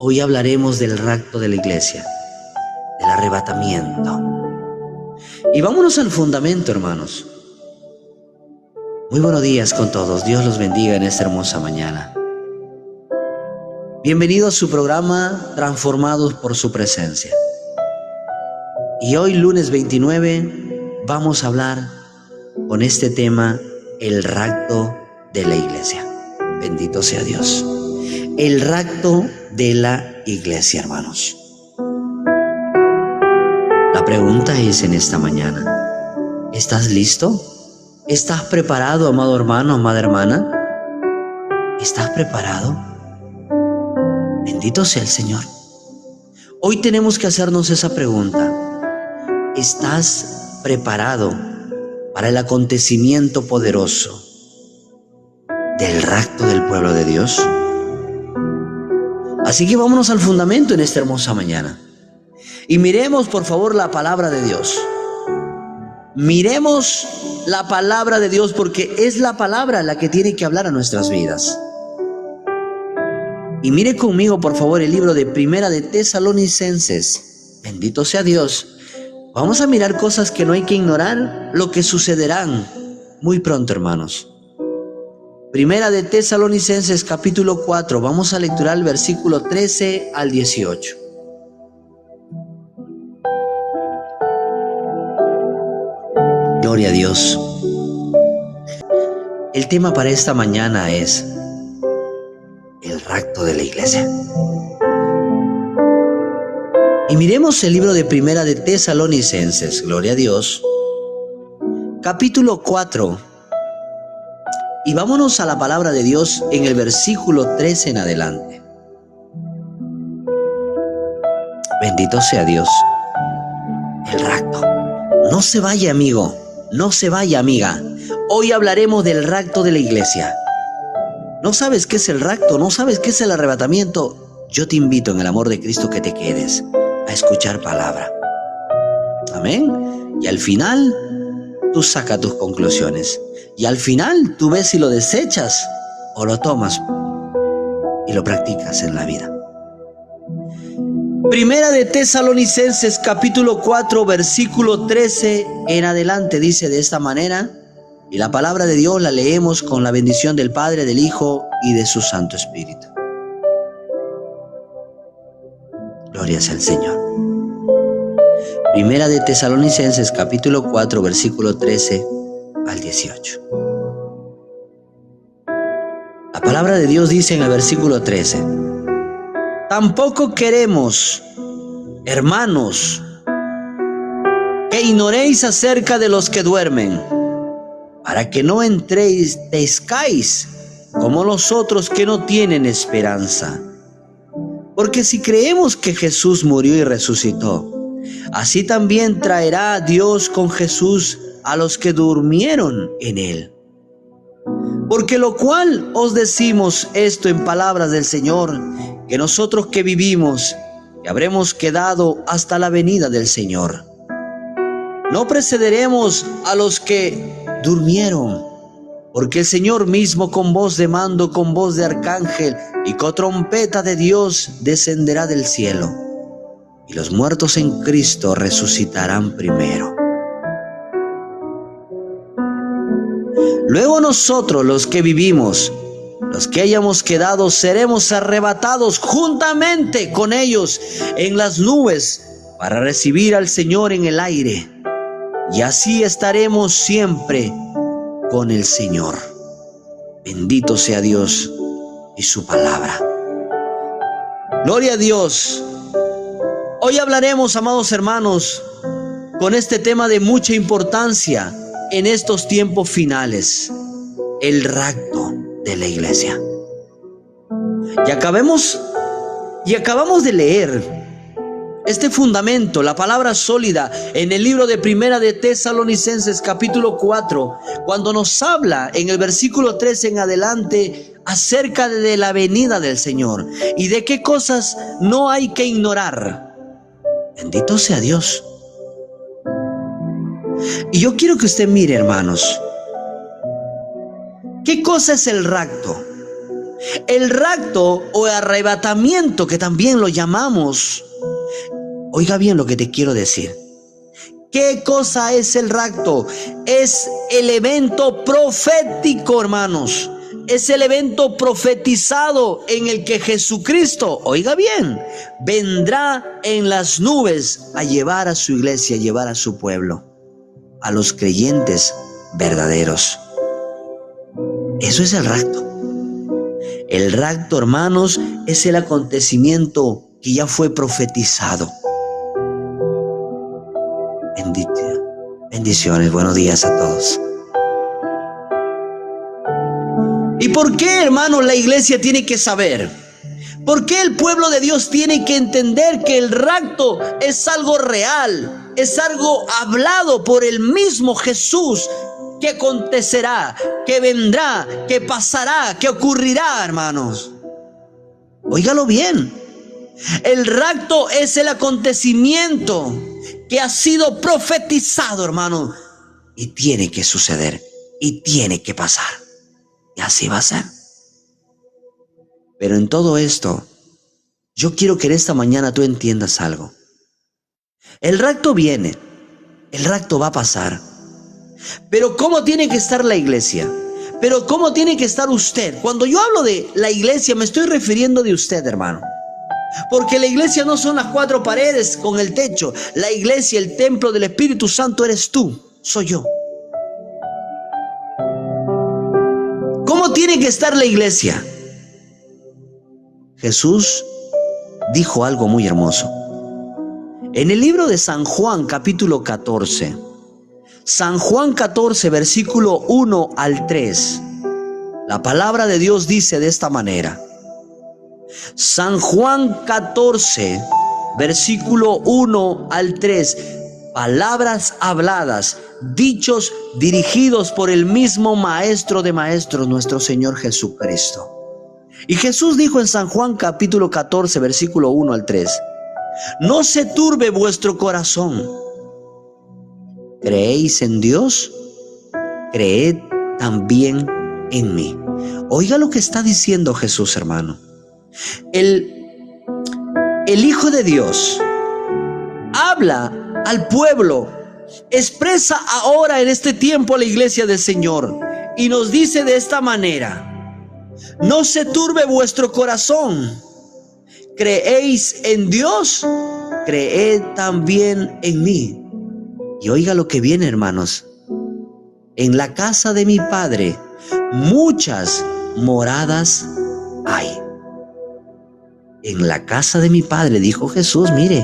Hoy hablaremos del rapto de la iglesia, del arrebatamiento. Y vámonos al fundamento, hermanos. Muy buenos días con todos. Dios los bendiga en esta hermosa mañana. Bienvenidos a su programa Transformados por su presencia. Y hoy, lunes 29, vamos a hablar con este tema, el rapto de la iglesia. Bendito sea Dios. El rapto de la iglesia, hermanos. La pregunta es en esta mañana: ¿estás listo? ¿Estás preparado, amado hermano, amada hermana? ¿Estás preparado? Bendito sea el Señor. Hoy tenemos que hacernos esa pregunta. ¿Estás preparado para el acontecimiento poderoso del rapto del pueblo de Dios? Así que vámonos al fundamento en esta hermosa mañana. Y miremos, por favor, la palabra de Dios. Miremos la palabra de Dios, porque es la palabra la que tiene que hablar a nuestras vidas. Y mire conmigo, por favor, el libro de Primera de Tesalonicenses. Bendito sea Dios. Vamos a mirar cosas que no hay que ignorar, lo que sucederán muy pronto, hermanos. Primera de Tesalonicenses, capítulo 4. Vamos a lecturar el versículo 13 al 18. Gloria a Dios. El tema para esta mañana es el rapto de la iglesia. Y miremos el libro de Primera de Tesalonicenses, gloria a Dios, capítulo 4. Y vámonos a la palabra de Dios en el versículo 13 en adelante. Bendito sea Dios. El rapto. No se vaya, amigo. No se vaya, amiga. Hoy hablaremos del rapto de la iglesia. ¿No sabes qué es el rapto? ¿No sabes qué es el arrebatamiento? Yo te invito en el amor de Cristo que te quedes a escuchar palabra. Amén. Y al final, tú sacas tus conclusiones. Y al final, tú ves si lo desechas o lo tomas y lo practicas en la vida. Primera de Tesalonicenses, capítulo 4, versículo 13 en adelante, dice de esta manera. Y la palabra de Dios la leemos con la bendición del Padre, del Hijo y de su Santo Espíritu. Gloria sea al Señor. Primera de Tesalonicenses, capítulo 4, versículo 13 al 18. La palabra de Dios dice en el versículo 13: tampoco queremos, hermanos, que ignoréis acerca de los que duermen, para que no entristezcáis como los otros que no tienen esperanza. Porque si creemos que Jesús murió y resucitó, así también traerá Dios con Jesús a los que durmieron en él. Porque lo cual os decimos esto en palabras del Señor, que nosotros que vivimos, que habremos quedado hasta la venida del Señor, no precederemos a los que durmieron, porque el Señor mismo con voz de mando, con voz de arcángel y con trompeta de Dios descenderá del cielo, y los muertos en Cristo resucitarán primero. Luego nosotros, los que vivimos, los que hayamos quedado, seremos arrebatados juntamente con ellos en las nubes para recibir al Señor en el aire. Y así estaremos siempre con el Señor. Bendito sea Dios y su palabra. Gloria a Dios. Hoy hablaremos, amados hermanos, con este tema de mucha importancia en estos tiempos finales: el rapto de la iglesia. Y acabamos de leer este fundamento, la palabra sólida, en el libro de Primera de Tesalonicenses, capítulo 4, cuando nos habla en el versículo 13 en adelante acerca de la venida del Señor y de qué cosas no hay que ignorar. Bendito sea Dios. Y yo quiero que usted mire, hermanos, ¿qué cosa es el rapto? El rapto o arrebatamiento, que también lo llamamos. Oiga bien lo que te quiero decir. ¿Qué cosa es el rapto? Es el evento profético, hermanos. Es el evento profetizado en el que Jesucristo, oiga bien, vendrá en las nubes a llevar a su iglesia, a llevar a su pueblo, a los creyentes verdaderos. Eso es el rapto. El rapto, hermanos, es el acontecimiento que ya fue profetizado. Bendiciones, buenos días a todos. ¿Y por qué, hermanos, la iglesia tiene que saber? ¿Por qué el pueblo de Dios tiene que entender que el rapto es algo real? Es algo hablado por el mismo Jesús, que acontecerá, que vendrá, que pasará, que ocurrirá, hermanos. Óigalo bien. El rapto es el acontecimiento que ha sido profetizado, hermano, y tiene que suceder, y tiene que pasar, y así va a ser. Pero en todo esto, yo quiero que en esta mañana tú entiendas algo. El rapto viene, el rapto va a pasar, pero ¿cómo tiene que estar la iglesia? Pero ¿cómo tiene que estar usted? Cuando yo hablo de la iglesia, me estoy refiriendo de usted, hermano. Porque la iglesia no son las cuatro paredes con el techo. La iglesia, el templo del Espíritu Santo eres tú, soy yo. ¿Cómo tiene que estar la iglesia? Jesús dijo algo muy hermoso. En el libro de San Juan, capítulo 14, San Juan 14, versículo 1 al 3, la palabra de Dios dice de esta manera. San Juan 14, versículo 1 al 3, palabras habladas, dichos dirigidos por el mismo Maestro de Maestros, nuestro Señor Jesucristo. Y Jesús dijo en San Juan capítulo 14, versículo 1 al 3, no se turbe vuestro corazón. ¿Creéis en Dios? Creed también en mí. Oiga lo que está diciendo Jesús, hermano. El Hijo de Dios habla al pueblo, expresa ahora en este tiempo a la iglesia del Señor y nos dice de esta manera: no se turbe vuestro corazón. ¿Creéis en Dios? Creed también en mí. Y oiga lo que viene, hermanos. En la casa de mi Padre muchas moradas hay. En la casa de mi Padre, dijo Jesús, mire,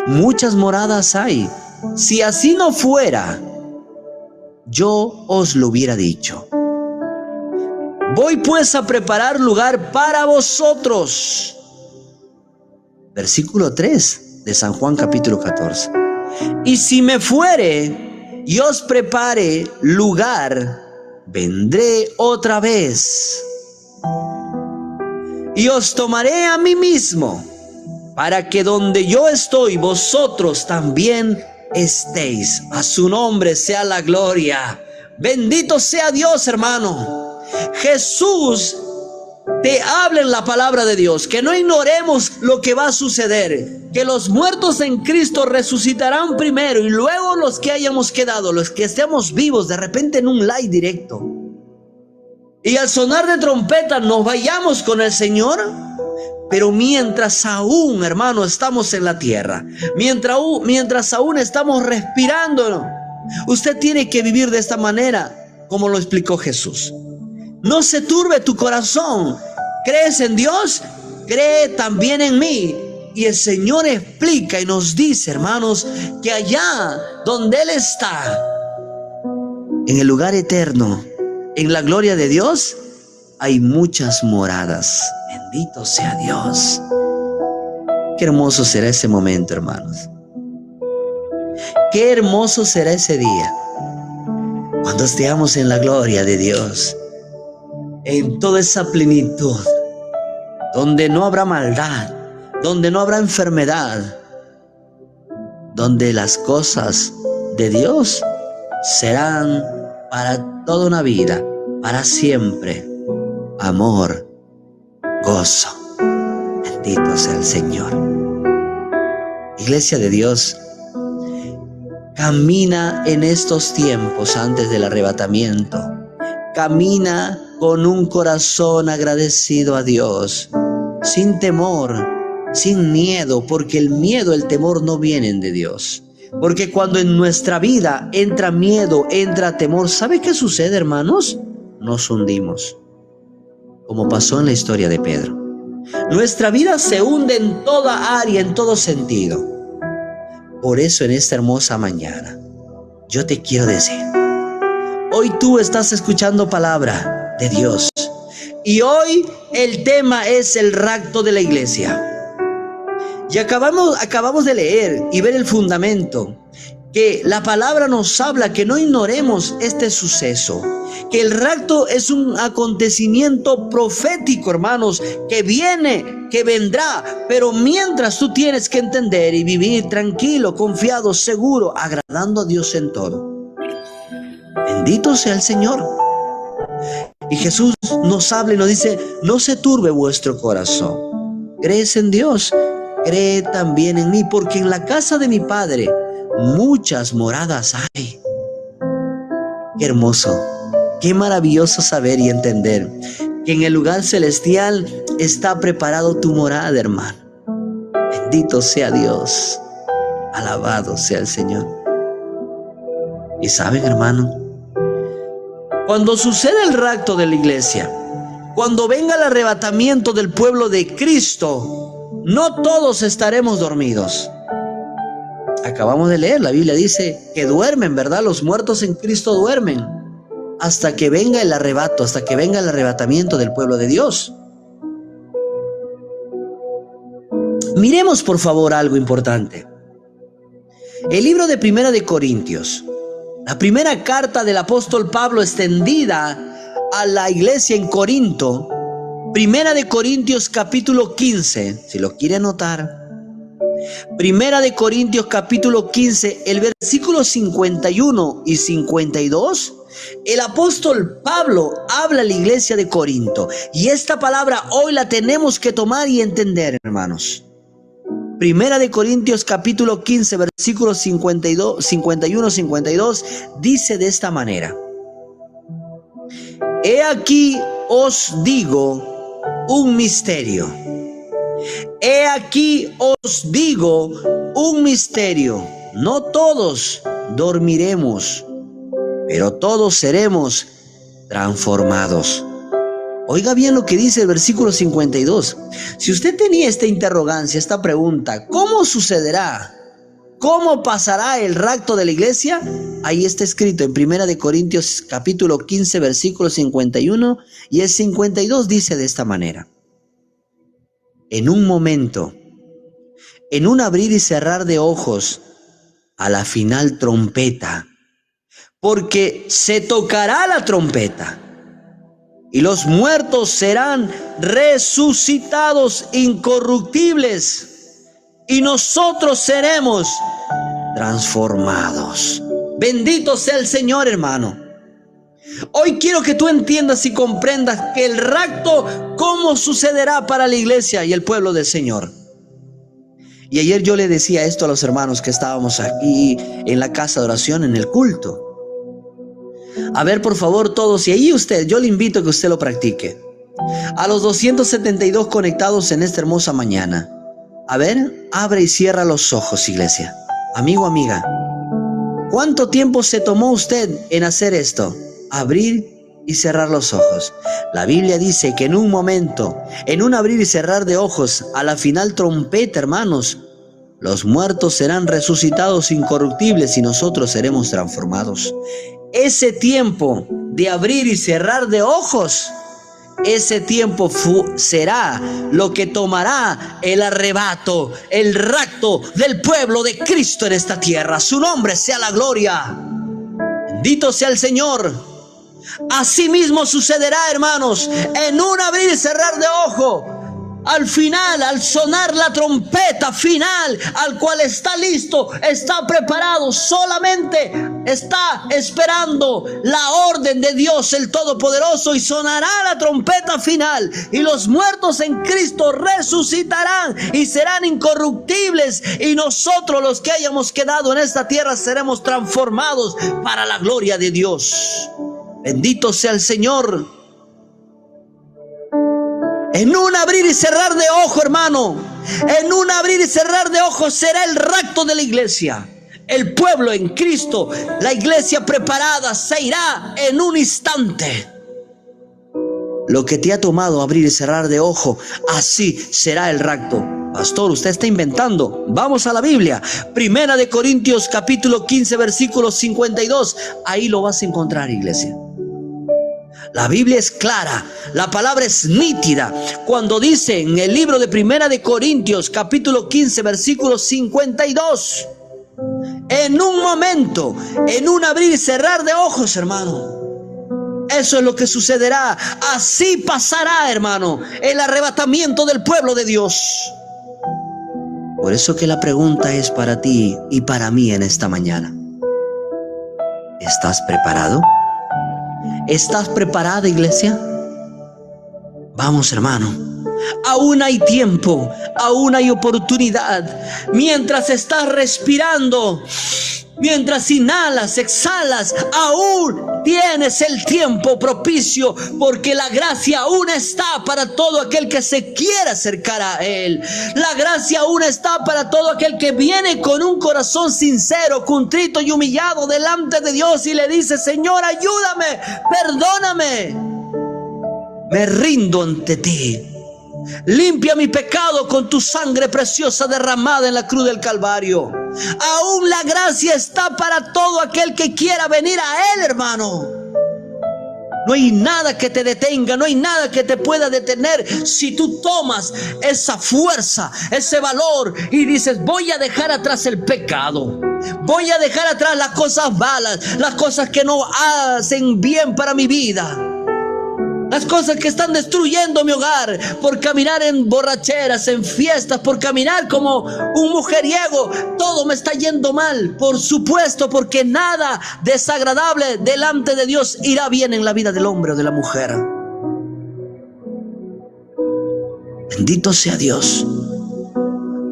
muchas moradas hay. Si así no fuera, yo os lo hubiera dicho. Voy pues a preparar lugar para vosotros. Versículo 3 de San Juan capítulo 14. Y si me fuere y os prepare lugar, vendré otra vez y os tomaré a mí mismo, para que donde yo estoy, vosotros también estéis. A su nombre sea la gloria. Bendito sea Dios, hermano. Jesús te habla en la palabra de Dios, que no ignoremos lo que va a suceder, que los muertos en Cristo resucitarán primero y luego los que hayamos quedado, los que estemos vivos, de repente en un live directo, y al sonar de trompeta nos vayamos con el Señor. Pero mientras aún, hermano, estamos en la tierra, mientras aún estamos respirando, usted tiene que vivir de esta manera, como lo explicó Jesús. No se turbe tu corazón. ¿Crees en Dios? Cree también en mí. Y el Señor explica y nos dice, hermanos, que allá donde Él está, en el lugar eterno, en la gloria de Dios, hay muchas moradas. Bendito sea Dios. Qué hermoso será ese momento, hermanos. Qué hermoso será ese día, cuando estemos en la gloria de Dios, en toda esa plenitud, donde no habrá maldad, donde no habrá enfermedad, donde las cosas de Dios serán para toda una vida, para siempre: amor, gozo. Bendito sea el Señor. Iglesia de Dios, camina en estos tiempos antes del arrebatamiento. Camina con un corazón agradecido a Dios, sin temor, sin miedo, porque el miedo, el temor no vienen de Dios. Porque cuando en nuestra vida entra miedo, entra temor, ¿sabe qué sucede, hermanos? Nos hundimos, como pasó en la historia de Pedro. Nuestra vida se hunde en toda área, en todo sentido. Por eso en esta hermosa mañana, yo te quiero decir, hoy tú estás escuchando palabra de Dios. Y hoy el tema es el rapto de la iglesia. Y acabamos de leer y ver el fundamento, que la palabra nos habla que no ignoremos este suceso, que el rapto es un acontecimiento profético, hermanos, que viene, que vendrá, pero mientras tú tienes que entender y vivir tranquilo, confiado, seguro, agradando a Dios en todo. Bendito sea el Señor. Y Jesús nos habla y nos dice: no se turbe vuestro corazón. ¿Crees en Dios? Cree también en mí, porque en la casa de mi Padre muchas moradas hay. Qué hermoso, qué maravilloso saber y entender que en el lugar celestial está preparado tu morada, hermano. Bendito sea Dios, alabado sea el Señor. Y saben, hermano, cuando sucede el rapto de la iglesia, cuando venga el arrebatamiento del pueblo de Cristo, no todos estaremos dormidos. Acabamos de leer, la Biblia dice que duermen, ¿verdad? Los muertos en Cristo duermen hasta que venga el arrebato, hasta que venga el arrebatamiento del pueblo de Dios. Miremos por favor algo importante. El libro de Primera de Corintios, la primera carta del apóstol Pablo extendida a la iglesia en Corinto, Primera de Corintios capítulo 15, si lo quiere anotar. Primera de Corintios capítulo 15, el versículo 51 y 52, el apóstol Pablo habla a la iglesia de Corinto. Y esta palabra hoy la tenemos que tomar y entender, hermanos. Primera de Corintios capítulo 15, versículos 51, 52, dice de esta manera: He aquí os digo un misterio. He aquí os digo un misterio. No todos dormiremos, pero todos seremos transformados. Oiga bien lo que dice el versículo 52. Si usted tenía esta interrogancia, esta pregunta, ¿cómo sucederá? ¿Cómo pasará el rapto de la iglesia? Ahí está escrito en Primera de Corintios capítulo 15, versículo 51, y el 52 dice de esta manera: En un momento, en un abrir y cerrar de ojos, a la final trompeta, porque se tocará la trompeta, y los muertos serán resucitados incorruptibles, y nosotros seremos transformados. Bendito sea el Señor, hermano. Hoy quiero que tú entiendas y comprendas que el rapto, cómo sucederá para la iglesia y el pueblo del Señor. Y ayer yo le decía esto a los hermanos que estábamos aquí en la casa de oración, en el culto. A ver, por favor, todos, y ahí usted, yo le invito a que usted lo practique. A los 272 conectados en esta hermosa mañana. A ver, abre y cierra los ojos, iglesia. Amigo, amiga, ¿cuánto tiempo se tomó usted en hacer esto? Abrir y cerrar los ojos. La Biblia dice que en un momento, en un abrir y cerrar de ojos, a la final trompeta, hermanos, los muertos serán resucitados incorruptibles y nosotros seremos transformados. Ese tiempo de abrir y cerrar de ojos, ese tiempo será lo que tomará el arrebato, el rapto del pueblo de Cristo en esta tierra. Su nombre sea la gloria. Bendito sea el Señor. Así mismo sucederá, hermanos, en un abrir y cerrar de ojo. Al final, al sonar la trompeta final, al cual está listo, está preparado, solamente está esperando la orden de Dios el Todopoderoso, y sonará la trompeta final, y los muertos en Cristo resucitarán y serán incorruptibles, y nosotros, los que hayamos quedado en esta tierra, seremos transformados para la gloria de Dios. Bendito sea el Señor. En un abrir y cerrar de ojo, hermano, en un abrir y cerrar de ojos será el rapto de la iglesia. El pueblo en Cristo, la iglesia preparada, se irá en un instante. Lo que te ha tomado abrir y cerrar de ojo, así será el rapto. Pastor, usted está inventando. Vamos a la Biblia. Primera de Corintios capítulo 15 versículo 52. Ahí lo vas a encontrar, iglesia. La Biblia es clara, la palabra es nítida, cuando dice en el libro de Primera de Corintios, capítulo 15, versículo 52, en un momento, en un abrir y cerrar de ojos, hermano, eso es lo que sucederá. Así pasará, hermano, el arrebatamiento del pueblo de Dios. Por eso que la pregunta es para ti y para mí en esta mañana. ¿Estás preparado? ¿Estás preparada, iglesia? Vamos, hermano. Aún hay tiempo, aún hay oportunidad. Mientras estás respirando, mientras inhalas, exhalas, aún tienes el tiempo propicio, porque la gracia aún está para todo aquel que se quiera acercar a Él. La gracia aún está para todo aquel que viene con un corazón sincero, contrito y humillado delante de Dios y le dice: Señor, ayúdame, perdóname, me rindo ante ti. Limpia mi pecado con tu sangre preciosa derramada en la cruz del Calvario. Aún la gracia está para todo aquel que quiera venir a Él, hermano. No hay nada que te detenga, no hay nada que te pueda detener si tú tomas esa fuerza, ese valor y dices: voy a dejar atrás el pecado. Voy a dejar atrás las cosas malas, las cosas que no hacen bien para mi vida. Las cosas que están destruyendo mi hogar por caminar en borracheras, en fiestas, por caminar como un mujeriego. Todo me está yendo mal, por supuesto, porque nada desagradable delante de Dios irá bien en la vida del hombre o de la mujer. Bendito sea Dios.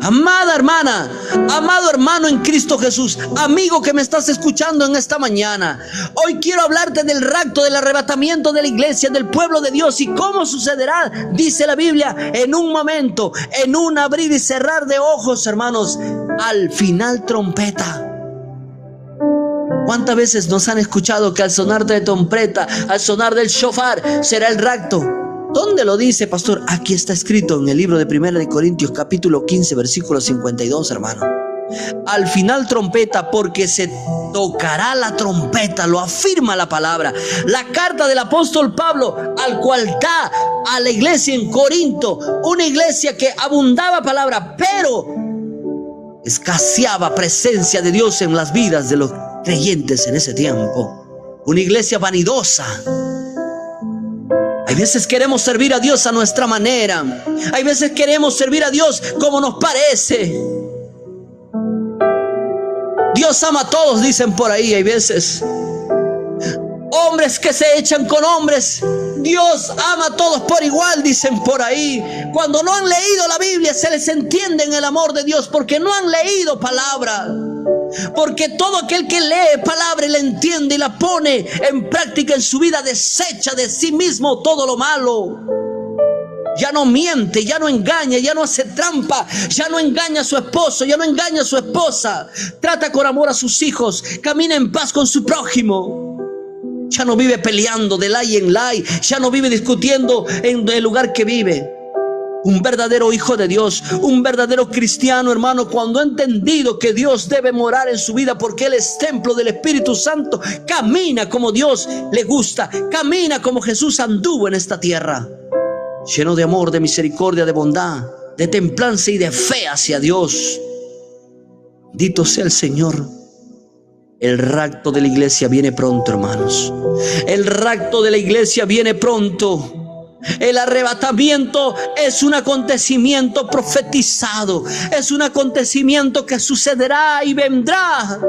Amada hermana, amado hermano en Cristo Jesús, amigo que me estás escuchando en esta mañana, hoy quiero hablarte del rapto, del arrebatamiento de la iglesia, del pueblo de Dios, y cómo sucederá, dice la Biblia, en un momento, en un abrir y cerrar de ojos, hermanos, al final trompeta. ¿Cuántas veces nos han escuchado que al sonar de trompeta, al sonar del shofar, será el rapto? ¿Dónde lo dice, pastor? Aquí está escrito en el libro de Primera de Corintios, capítulo 15, versículo 52, hermano. Al final trompeta, porque se tocará la trompeta, lo afirma la palabra. La carta del apóstol Pablo, al cual da a la iglesia en Corinto, una iglesia que abundaba palabra, pero escaseaba presencia de Dios en las vidas de los creyentes en ese tiempo. Una iglesia vanidosa. Hay veces queremos servir a Dios a nuestra manera. Hay veces queremos servir a Dios como nos parece. Dios ama a todos, dicen por ahí. Hay veces hombres que se echan con hombres. Dios ama a todos por igual, dicen por ahí. Cuando no han leído la Biblia, se les entiende en el amor de Dios, porque no han leído palabra. Porque todo aquel que lee palabra y la entiende y la pone en práctica en su vida, desecha de sí mismo todo lo malo. Ya no miente, ya no engaña, ya no hace trampa, ya no engaña a su esposo, ya no engaña a su esposa. Trata con amor a sus hijos, camina en paz con su prójimo. Ya no vive peleando de ley en ley, ya no vive discutiendo en el lugar que vive. Un verdadero hijo de Dios, un verdadero cristiano, hermano, cuando ha entendido que Dios debe morar en su vida porque Él es templo del Espíritu Santo, camina como Dios le gusta, camina como Jesús anduvo en esta tierra, lleno de amor, de misericordia, de bondad, de templanza y de fe hacia Dios. Bendito sea el Señor. El rapto de la iglesia viene pronto, hermanos. El rapto de la iglesia viene pronto. El arrebatamiento es un acontecimiento profetizado, es un acontecimiento que sucederá y vendrá.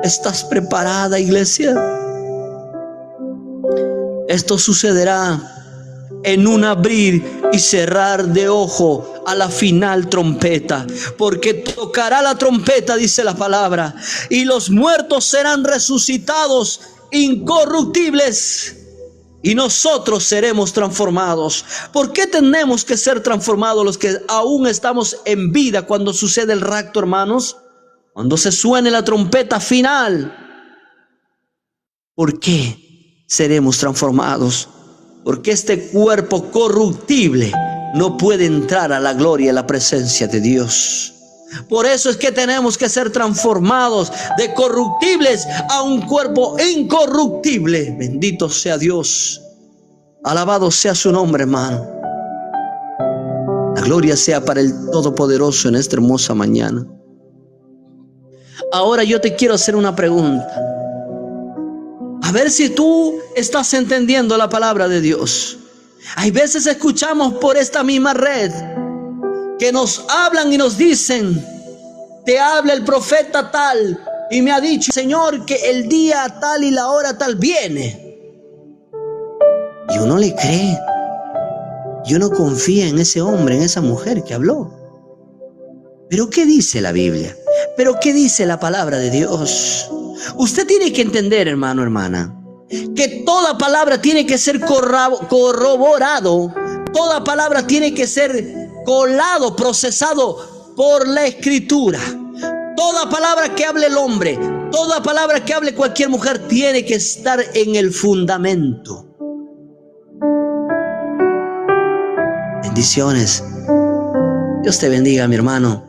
¿Estás preparada, iglesia? Esto sucederá en un abrir y cerrar de ojo a la final trompeta, porque tocará la trompeta, dice la palabra, y los muertos serán resucitados incorruptibles, y nosotros seremos transformados. ¿Por qué tenemos que ser transformados los que aún estamos en vida cuando sucede el rapto, hermanos? Cuando se suene la trompeta final. ¿Por qué seremos transformados? Porque este cuerpo corruptible no puede entrar a la gloria y a la presencia de Dios. Por eso es que tenemos que ser transformados de corruptibles a un cuerpo incorruptible. Bendito sea Dios. Alabado sea su nombre, hermano. La gloria sea para el Todopoderoso en esta hermosa mañana. Ahora yo te quiero hacer una pregunta. A ver si tú estás entendiendo la palabra de Dios. Hay veces escuchamos por esta misma red que nos hablan y nos dicen: te habla el profeta tal y me ha dicho, Señor, que el día tal y la hora tal viene. Y uno le cree. Y uno confía en ese hombre, en esa mujer que habló. Pero ¿qué dice la Biblia? ¿Pero qué dice la palabra de Dios? Usted tiene que entender, hermano, hermana, que toda palabra tiene que ser corroborado. Toda palabra tiene que ser colado, procesado por la Escritura. Toda palabra que hable el hombre, toda palabra que hable cualquier mujer tiene que estar en el fundamento. Bendiciones. Dios te bendiga, mi hermano.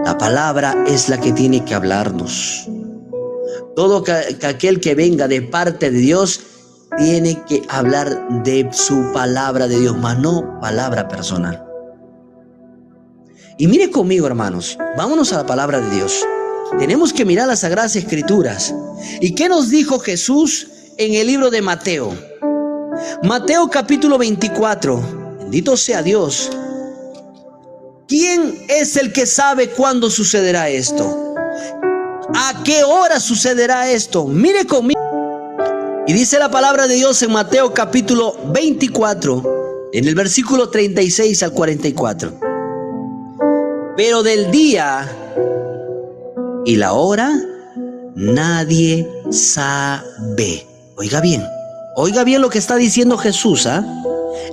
La palabra es la que tiene que hablarnos. Todo aquel que venga de parte de Dios tiene que hablar de su palabra de Dios, mas no palabra personal. Y mire conmigo, hermanos, vámonos a la palabra de Dios. Tenemos que mirar las Sagradas Escrituras. ¿Y qué nos dijo Jesús en el libro de Mateo? Mateo capítulo 24. Bendito sea Dios. ¿Quién es el que sabe cuándo sucederá esto? ¿A qué hora sucederá esto? Mire conmigo. Y dice la palabra de Dios en Mateo capítulo 24, en el versículo 36 al 44. Pero del día y la hora nadie sabe. Oiga bien lo que está diciendo Jesús, ¿ah?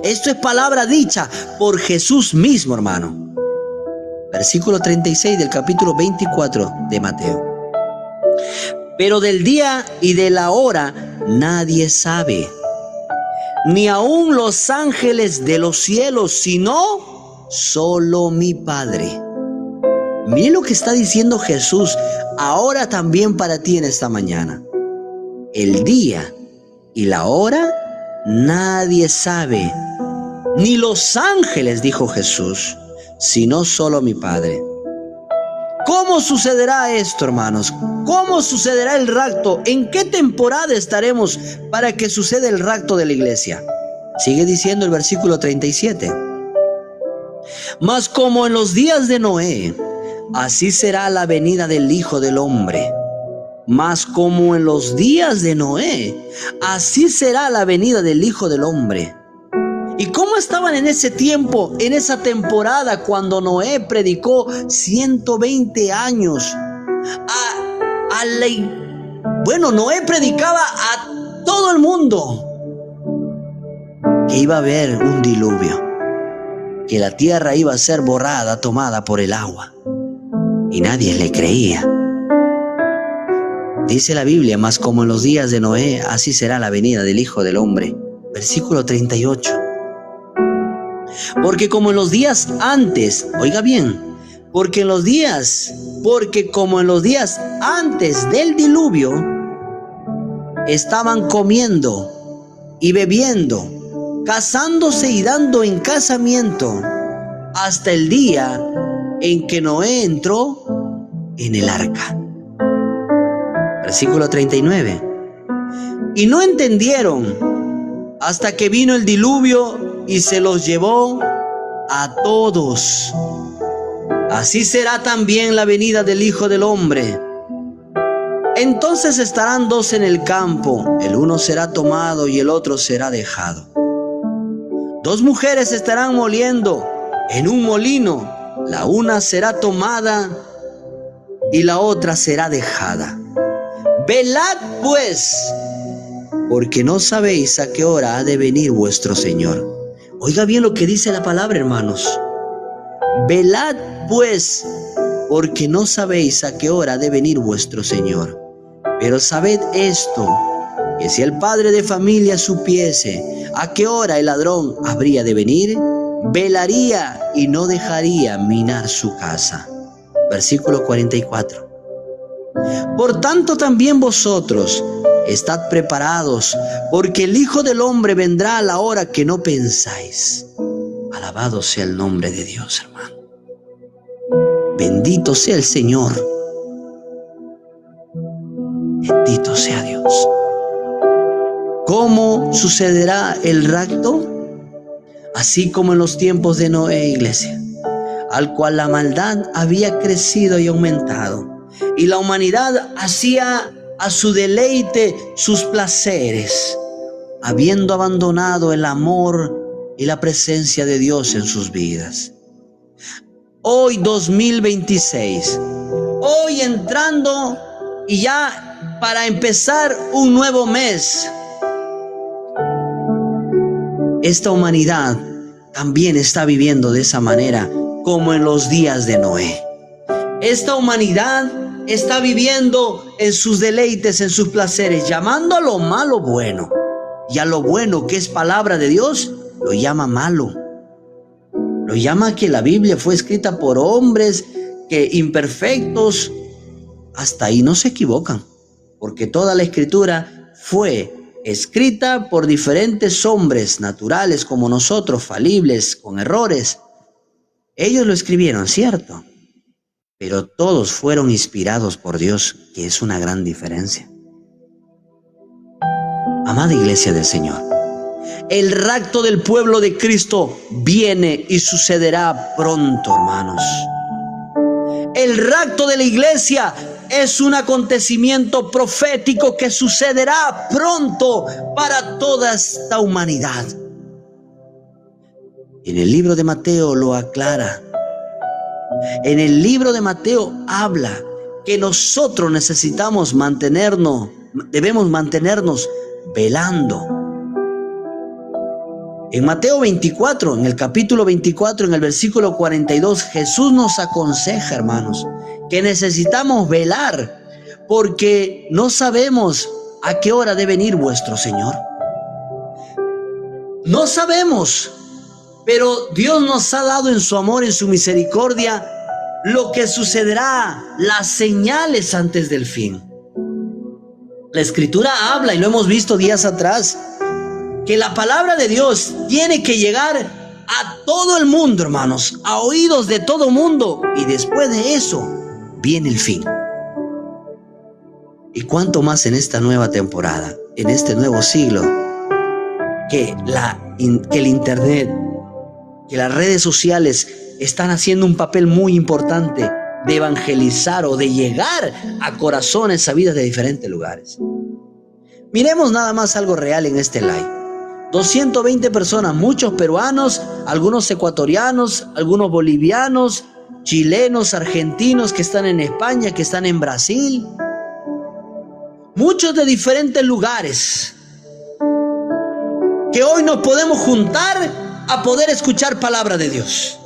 Esto es palabra dicha por Jesús mismo, hermano. Versículo 36 del capítulo 24 de Mateo. Pero del día y de la hora nadie sabe, ni aun los ángeles de los cielos, sino solo mi Padre. Mire lo que está diciendo Jesús ahora también para ti en esta mañana. El día y la hora nadie sabe, ni los ángeles, dijo Jesús, sino solo mi Padre. ¿Cómo sucederá esto, hermanos? ¿Cómo sucederá el rapto? ¿En qué temporada estaremos para que suceda el rapto de la iglesia? Sigue diciendo el versículo 37. Mas como en los días de Noé, así será la venida del Hijo del Hombre. Mas como en los días de Noé, así será la venida del Hijo del Hombre. ¿Y cómo estaban en ese tiempo, en esa temporada, cuando Noé predicó 120 años? Noé predicaba a todo el mundo que iba a haber un diluvio, que la tierra iba a ser borrada, tomada por el agua. Y nadie le creía. Dice la Biblia, mas como en los días de Noé, así será la venida del Hijo del Hombre. Versículo 38. Porque como en los días antes, oiga bien, porque como en los días antes del diluvio, estaban comiendo y bebiendo, casándose y dando en casamiento, hasta el día en que Noé entró en el arca. Versículo 39. Y no entendieron hasta que vino el diluvio y se los llevó a todos. Así será también la venida del Hijo del Hombre. Entonces estarán dos en el campo, el uno será tomado y el otro será dejado. Dos mujeres estarán moliendo en un molino, la una será tomada y la otra será dejada. Velad pues, porque no sabéis a qué hora ha de venir vuestro Señor. Oiga bien lo que dice la palabra, hermanos. Velad pues, porque no sabéis a qué hora ha de venir vuestro Señor. Pero sabed esto, que si el padre de familia supiese a qué hora el ladrón habría de venir, velaría y no dejaría minar su casa. Versículo 44. Por tanto también vosotros estad preparados, porque el Hijo del Hombre vendrá a la hora que no pensáis. Alabado sea el nombre de Dios, hermano. Bendito sea el Señor. Bendito sea Dios. ¿Cómo sucederá el rapto? Así como en los tiempos de Noé, iglesia, al cual la maldad había crecido y aumentado, y la humanidad hacía a su deleite sus placeres, habiendo abandonado el amor y la presencia de Dios en sus vidas. Hoy 2026, hoy entrando y ya para empezar un nuevo mes, esta humanidad también está viviendo de esa manera como en los días de Noé. Esta humanidad está viviendo en sus deleites, en sus placeres, llamando a lo malo bueno, y a lo bueno que es palabra de Dios lo llama malo. Lo llama que la Biblia fue escrita por hombres que imperfectos. Hasta ahí no se equivocan, porque toda la escritura fue escrita por diferentes hombres naturales como nosotros, falibles, con errores. Ellos lo escribieron, cierto, pero todos fueron inspirados por Dios, que es una gran diferencia. Amada iglesia del Señor, el rapto del pueblo de Cristo viene y sucederá pronto, hermanos. El rapto de la iglesia es un acontecimiento profético que sucederá pronto para toda esta humanidad. En el libro de Mateo lo aclara. En el libro de Mateo habla que nosotros debemos mantenernos velando. En Mateo 24, en el capítulo 24, en el versículo 42, Jesús nos aconseja, hermanos, que necesitamos velar, porque no sabemos a qué hora debe venir vuestro Señor. No sabemos, pero Dios nos ha dado en su amor, en su misericordia, lo que sucederá, las señales antes del fin. La Escritura habla, y lo hemos visto días atrás, que la palabra de Dios tiene que llegar a todo el mundo, hermanos, a oídos de todo mundo, y después de eso viene el fin. Y cuánto más en esta nueva temporada, en este nuevo siglo, que el internet, que las redes sociales están haciendo un papel muy importante de evangelizar o de llegar a corazones, a vidas de diferentes lugares. Miremos nada más algo real en este live. 220 personas, muchos peruanos, algunos ecuatorianos, algunos bolivianos, chilenos, argentinos que están en España, que están en Brasil. Muchos de diferentes lugares que hoy nos podemos juntar a poder escuchar palabra de Dios.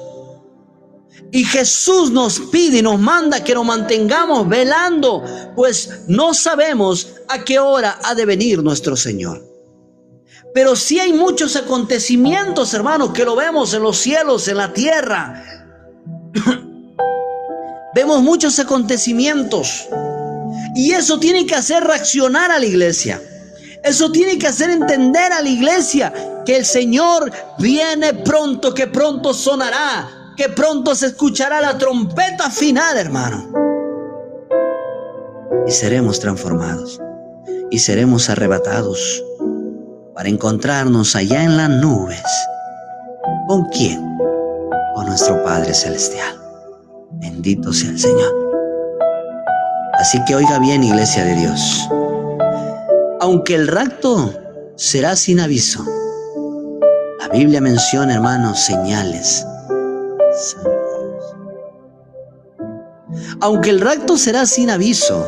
Y Jesús nos pide y nos manda que nos mantengamos velando, pues no sabemos a qué hora ha de venir nuestro Señor. Pero sí hay muchos acontecimientos, hermanos, que lo vemos en los cielos, en la tierra. Vemos muchos acontecimientos. Y eso tiene que hacer reaccionar a la iglesia. Eso tiene que hacer entender a la iglesia que el Señor viene pronto, que pronto sonará, que pronto se escuchará la trompeta final, hermano. Y seremos transformados y seremos arrebatados. para encontrarnos allá en las nubes. ¿Con quién? Con nuestro Padre Celestial. Bendito sea el Señor. Así que oiga bien, iglesia de Dios. Aunque el rapto será sin aviso, la Biblia menciona, hermanos, señales. Aunque el rapto será sin aviso,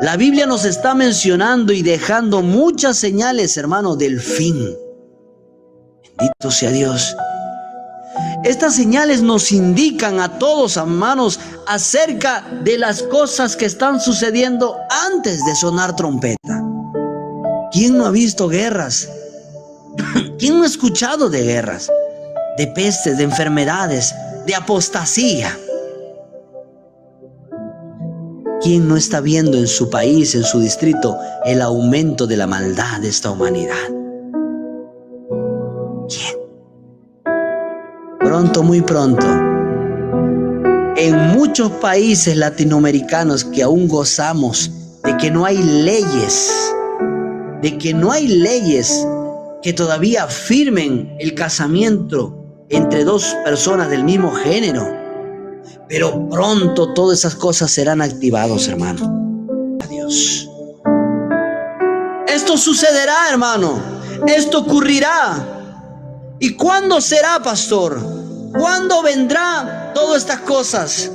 la Biblia nos está mencionando y dejando muchas señales, hermanos, del fin. Bendito sea Dios. Estas señales nos indican a todos, hermanos, acerca de las cosas que están sucediendo antes de sonar trompeta. ¿Quién no ha visto guerras? ¿Quién no ha escuchado de guerras, de pestes, de enfermedades, de apostasía? ¿Quién no está viendo en su país, en su distrito, el aumento de la maldad de esta humanidad? ¿Quién? Pronto, muy pronto, en muchos países latinoamericanos que aún gozamos de que no hay leyes, que todavía firmen el casamiento entre dos personas del mismo género. Pero pronto todas esas cosas serán activadas, hermano. Adiós. Esto sucederá, hermano. Esto ocurrirá. ¿Y cuándo será, pastor? ¿Cuándo vendrá todas estas cosas?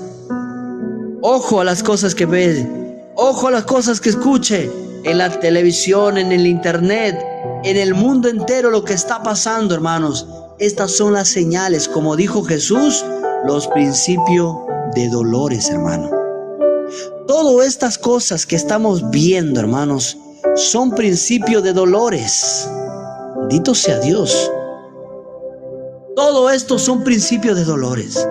Ojo a las cosas que ve. Ojo a las cosas que escuche. En la televisión, en el internet, en el mundo entero lo que está pasando, hermanos. Estas son las señales, como dijo Jesús, los principios de dolores, hermano. Todas estas cosas que estamos viendo, hermanos, son principios de dolores. Bendito sea Dios. Todo esto son principios de dolores.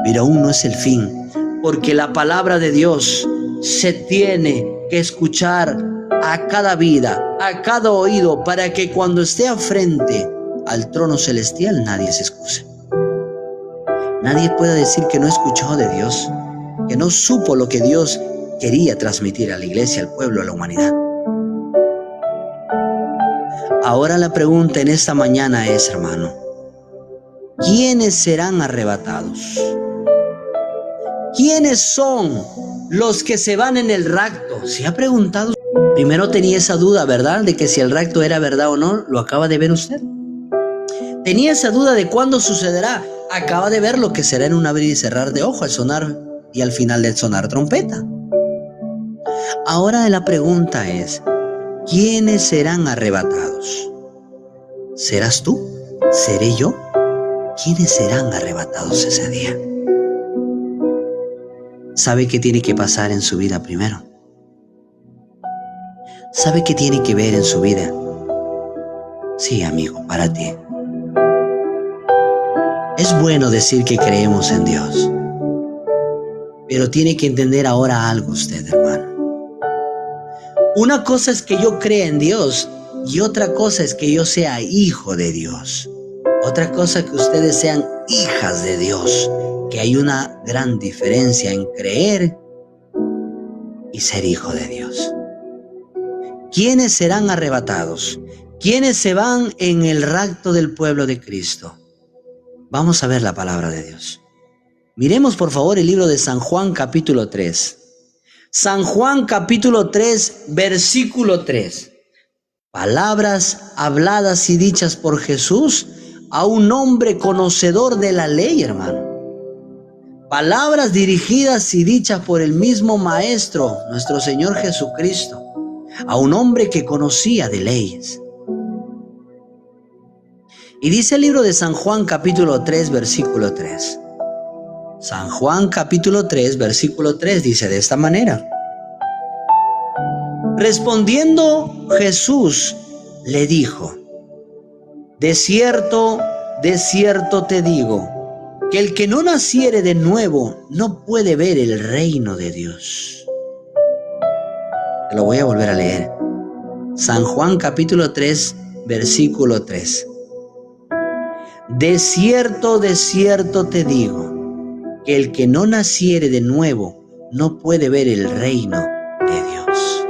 Pero aún no es el fin, porque la palabra de Dios se tiene que escuchar a cada vida, a cada oído, para que cuando esté a frente al trono celestial nadie se excuse. Nadie pueda decir que no escuchó de Dios, que no supo lo que Dios quería transmitir a la iglesia, al pueblo, a la humanidad. Ahora la pregunta en esta mañana es, hermano, ¿quiénes serán arrebatados? ¿Quiénes son los que se van en el rapto? ¿Se ha preguntado? Primero tenía esa duda, ¿verdad? De que si el rapto era verdad o no. ¿Lo acaba de ver usted? Tenía esa duda de cuándo sucederá. Acaba de ver lo que será en un abrir y cerrar de ojos al sonar y al final del sonar trompeta. Ahora la pregunta es, ¿quiénes serán arrebatados? ¿Serás tú? ¿Seré yo? ¿Quiénes serán arrebatados ese día? ¿Sabe qué tiene que pasar en su vida primero? ¿Sabe qué tiene que ver en su vida? Sí, amigo, para ti. Es bueno decir que creemos en Dios, pero tiene que entender ahora algo usted, hermano. Una cosa es que yo crea en Dios y otra cosa es que yo sea hijo de Dios. Otra cosa es que ustedes sean hijas de Dios, que hay una gran diferencia en creer y ser hijo de Dios. ¿Quiénes serán arrebatados? ¿Quiénes se van en el rapto del pueblo de Cristo? Vamos a ver la palabra de Dios. Miremos por favor el libro de San Juan capítulo 3. San Juan capítulo 3, versículo 3. Palabras habladas y dichas por Jesús a un hombre conocedor de la ley, hermano. Palabras dirigidas y dichas por el mismo Maestro, nuestro Señor Jesucristo, a un hombre que conocía de leyes. Y dice el libro de San Juan capítulo 3, versículo 3. San Juan capítulo 3, versículo 3 dice de esta manera. Respondiendo Jesús le dijo, de cierto te digo, que el que no naciere de nuevo no puede ver el reino de Dios. Te lo voy a volver a leer. San Juan capítulo 3, versículo 3. De cierto te digo, que el que no naciere de nuevo no puede ver el reino de Dios.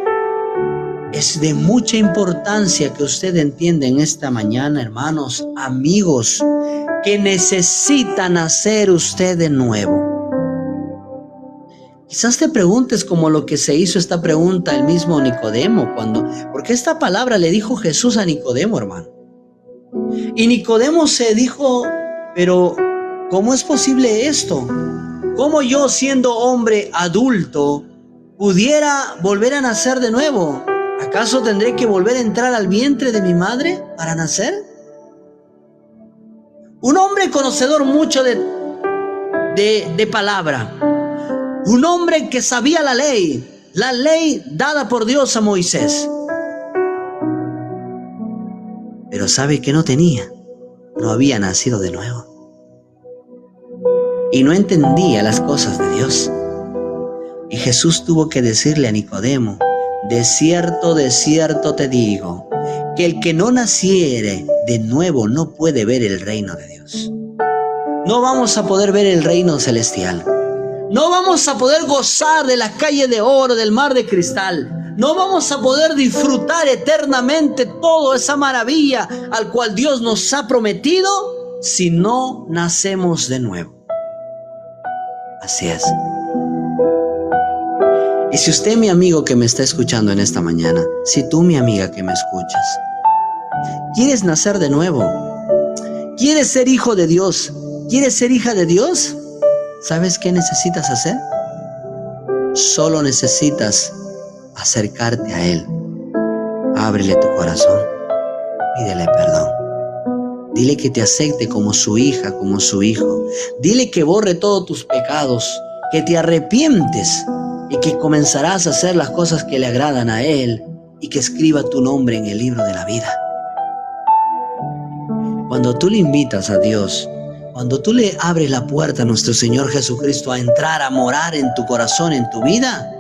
Es de mucha importancia que usted entienda en esta mañana, hermanos, amigos, que necesita nacer usted de nuevo. Quizás te preguntes como lo que se hizo esta pregunta el mismo Nicodemo, porque esta palabra le dijo Jesús a Nicodemo, hermano. Y Nicodemo se dijo, pero ¿cómo es posible esto? ¿Cómo yo, siendo hombre adulto, pudiera volver a nacer de nuevo? ¿Acaso tendré que volver a entrar al vientre de mi madre para nacer? Un hombre conocedor mucho de palabra. Un hombre que sabía la ley dada por Dios a Moisés. Pero ¿sabe qué no tenía? No había nacido de nuevo. Y no entendía las cosas de Dios. Y Jesús tuvo que decirle a Nicodemo, de cierto te digo, que el que no naciere de nuevo no puede ver el reino de Dios. No vamos a poder ver el reino celestial. No vamos a poder gozar de la calle de oro, del mar de cristal. No vamos a poder disfrutar eternamente toda esa maravilla al cual Dios nos ha prometido si no nacemos de nuevo. Así es. Y si usted, mi amigo que me está escuchando en esta mañana, si tú, mi amiga que me escuchas, quieres nacer de nuevo, quieres ser hijo de Dios, quieres ser hija de Dios, ¿sabes qué necesitas hacer? Solo necesitas acercarte a Él. Ábrele tu corazón, pídele perdón. Dile que te acepte como su hija, como su hijo. Dile que borre todos tus pecados, que te arrepientes y que comenzarás a hacer las cosas que le agradan a Él y que escriba tu nombre en el libro de la vida. Cuando tú le invitas a Dios, cuando tú le abres la puerta a nuestro Señor Jesucristo a entrar, a morar en tu corazón, en tu vida,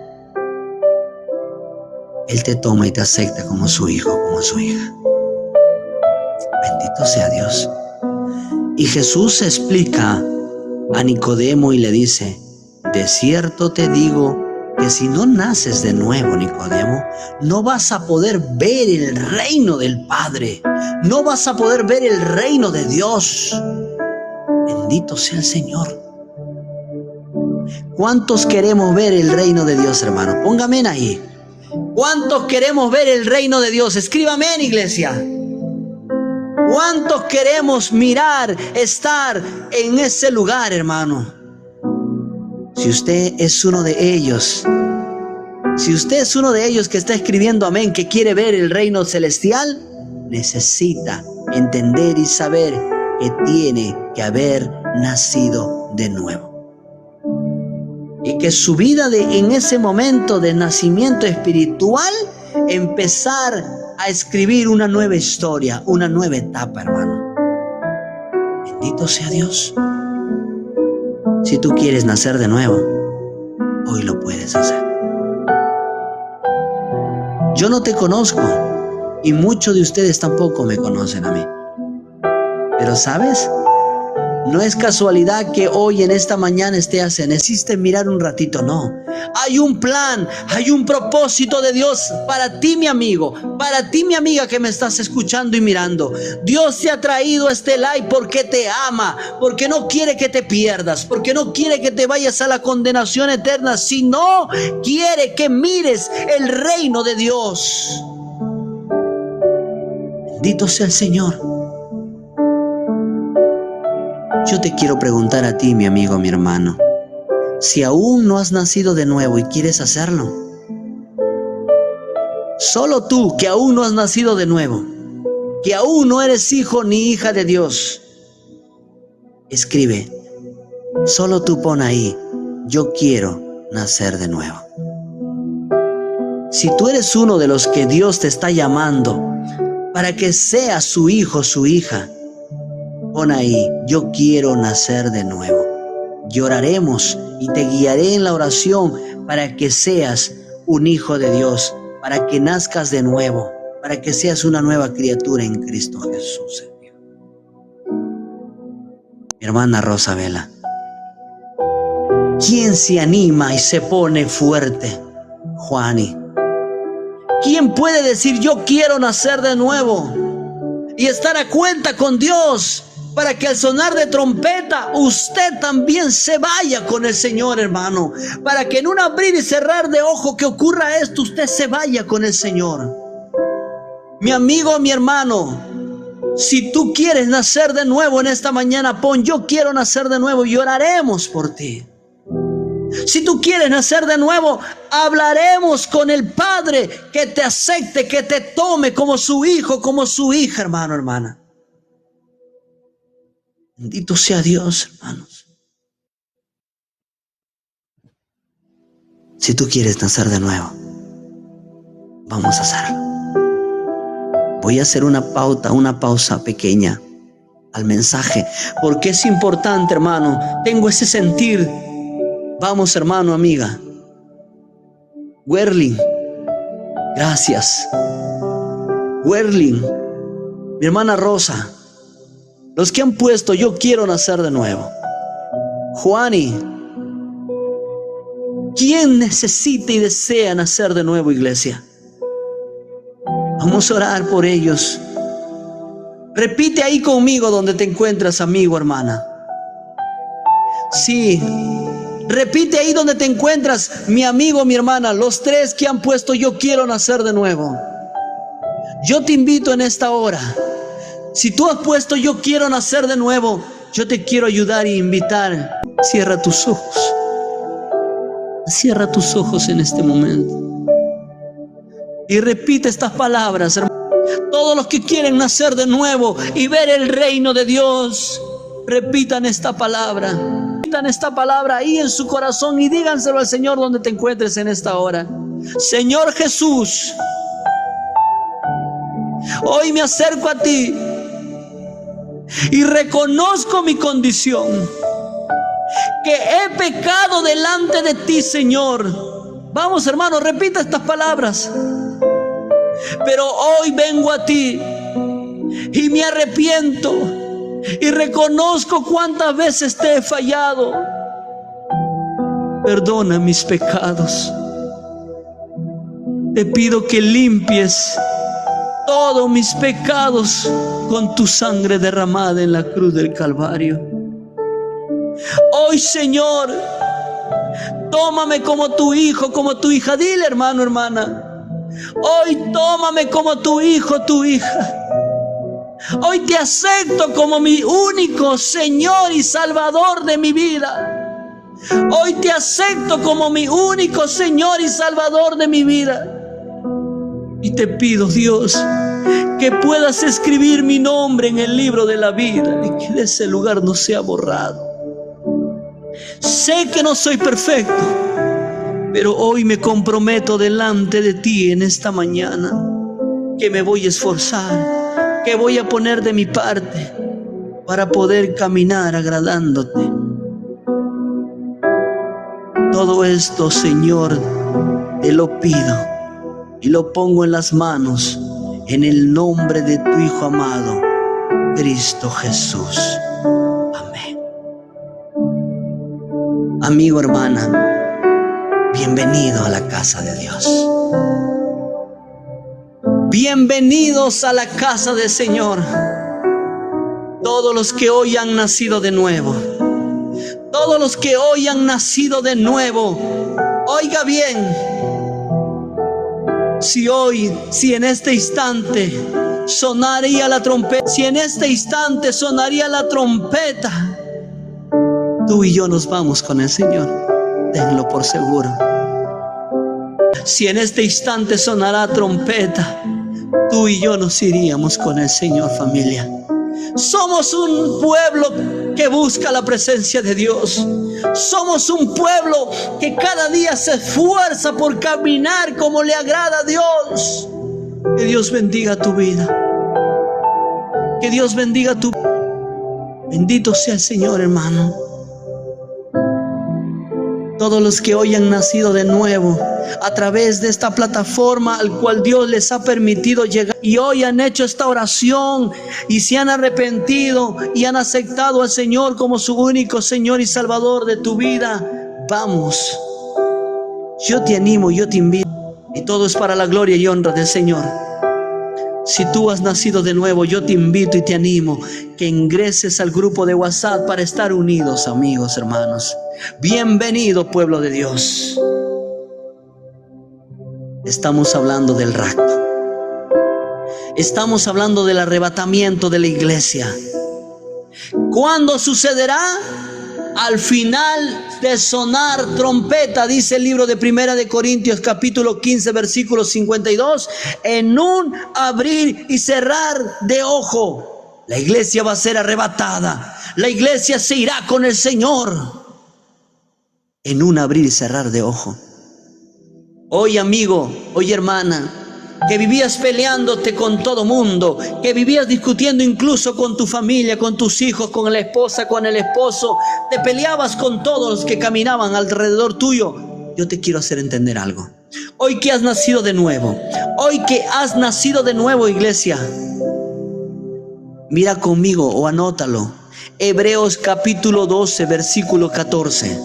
Él te toma y te acepta como su hijo, como su hija. Bendito sea Dios. Y Jesús explica a Nicodemo y le dice, de cierto te digo que si no naces de nuevo, Nicodemo, no vas a poder ver el reino del Padre. No vas a poder ver el reino de Dios. Bendito sea el Señor. ¿Cuántos queremos ver el reino de Dios, hermano? Póngame ahí. ¿Cuántos queremos ver el reino de Dios? Escríbame en iglesia. ¿Cuántos queremos mirar, estar en ese lugar, hermano? Si usted es uno de ellos, que está escribiendo amén, que quiere ver el reino celestial, necesita entender y saber que tiene que haber nacido de nuevo. Y que su vida en ese momento de nacimiento espiritual, empezar a escribir una nueva historia, una nueva etapa, hermano. Bendito sea Dios. Si tú quieres nacer de nuevo, hoy lo puedes hacer. Yo no te conozco y muchos de ustedes tampoco me conocen a mí. Pero ¿sabes? No es casualidad que hoy en esta mañana necesites mirar un ratito, no. Hay un plan, hay un propósito de Dios para ti, mi amigo, para ti, mi amiga que me estás escuchando y mirando. Dios te ha traído a este live porque te ama, porque no quiere que te pierdas, porque no quiere que te vayas a la condenación eterna, sino quiere que mires el reino de Dios. Bendito sea el Señor. Yo te quiero preguntar a ti, mi amigo, mi hermano, si aún no has nacido de nuevo y quieres hacerlo. Solo tú que aún no has nacido de nuevo, que aún no eres hijo ni hija de Dios, escribe, solo tú pon ahí, yo quiero nacer de nuevo. Si tú eres uno de los que Dios te está llamando para que seas su hijo, su hija, pon ahí, yo quiero nacer de nuevo. Lloraremos y te guiaré en la oración para que seas un hijo de Dios, para que nazcas de nuevo, para que seas una nueva criatura en Cristo Jesús. Mi hermana Rosabela, ¿quién se anima y se pone fuerte? Juani. ¿Quién puede decir yo quiero nacer de nuevo y estar a cuenta con Dios para que al sonar de trompeta usted también se vaya con el Señor, hermano? Para que en un abrir y cerrar de ojo que ocurra esto, usted se vaya con el Señor. Mi amigo, mi hermano, si tú quieres nacer de nuevo en esta mañana, pon yo quiero nacer de nuevo y oraremos por ti. Si tú quieres nacer de nuevo, hablaremos con el Padre que te acepte, que te tome como su hijo, como su hija, hermano, hermana. Bendito sea Dios, hermanos. Si tú quieres nacer de nuevo, vamos a hacerlo. Voy a hacer una pausa pequeña al mensaje, porque es importante, hermano. Tengo ese sentir. Vamos, hermano, amiga. Werling, gracias. Werling, mi hermana Rosa, los que han puesto yo quiero nacer de nuevo. Juani, ¿quién necesita y desea nacer de nuevo, iglesia? Vamos a orar por ellos. Repite ahí conmigo donde te encuentras, amigo, hermana. Sí, repite ahí donde te encuentras, mi amigo, mi hermana, los tres que han puesto yo quiero nacer de nuevo. Yo te invito en esta hora. Si tú has puesto yo quiero nacer de nuevo, yo te quiero ayudar e invitar. Cierra tus ojos. Cierra tus ojos en este momento y repite estas palabras, hermano. Todos los que quieren nacer de nuevo y ver el reino de Dios, repitan esta palabra. Repitan esta palabra ahí en su corazón y díganselo al Señor donde te encuentres en esta hora. Señor Jesús, hoy me acerco a ti y reconozco mi condición, que he pecado delante de ti, Señor. Vamos, hermano, repita estas palabras. Pero hoy vengo a ti y me arrepiento y reconozco cuántas veces te he fallado. Perdona mis pecados. Te pido que limpies todos mis pecados con tu sangre derramada en la cruz del Calvario. Hoy, Señor, tómame como tu hijo, como tu hija. Dile, hermano, hermana. Hoy tómame como tu hijo, tu hija. Hoy te acepto como mi único Señor y Salvador de mi vida. Hoy te acepto como mi único Señor y Salvador de mi vida. Y te pido, Dios, que puedas escribir mi nombre en el libro de la vida y que de ese lugar no sea borrado. Sé que no soy perfecto, pero hoy me comprometo delante de ti en esta mañana que me voy a esforzar, que voy a poner de mi parte para poder caminar agradándote. Todo esto, Señor, te lo pido y lo pongo en las manos en el nombre de tu Hijo amado, Cristo Jesús. Amén. Amigo, hermana, bienvenido a la casa de Dios. Bienvenidos a la casa del Señor. Todos los que hoy han nacido de nuevo. Todos los que hoy han nacido de nuevo. Oiga bien. Si en este instante sonaría la trompeta. Si en este instante sonaría la trompeta, tú y yo nos vamos con el Señor. Tenlo por seguro. Si en este instante sonará trompeta, tú y yo nos iríamos con el Señor, familia. Somos un pueblo que busca la presencia de Dios. Somos un pueblo que cada día se esfuerza por caminar como le agrada a Dios. Que Dios bendiga tu vida. Que Dios bendiga tu vida. Bendito sea el Señor, hermano. Todos los que hoy han nacido de nuevo a través de esta plataforma al cual Dios les ha permitido llegar y hoy han hecho esta oración y se han arrepentido y han aceptado al Señor como su único Señor y Salvador de tu vida. Vamos, yo te animo, yo te invito Y todo es para la gloria y honra del Señor. Si tú has nacido de nuevo, yo te invito y te animo que ingreses al grupo de WhatsApp para estar unidos, amigos, hermanos. Bienvenido, pueblo de Dios. Estamos hablando del rapto. Estamos hablando del arrebatamiento de la iglesia. ¿Cuándo sucederá? Al final de sonar trompeta, dice el libro de Primera de Corintios capítulo 15 versículo 52, en un abrir y cerrar de ojo, la iglesia va a ser arrebatada, la iglesia se irá con el Señor, en un abrir y cerrar de ojo. Hoy, amigo, hoy, hermana, que vivías peleándote con todo mundo, que vivías discutiendo incluso con tu familia, con tus hijos, con la esposa, con el esposo, te peleabas con todos los que caminaban alrededor tuyo. Yo te quiero hacer entender algo. Hoy que has nacido de nuevo, iglesia, mira conmigo o anótalo. Hebreos capítulo 12, versículo 14.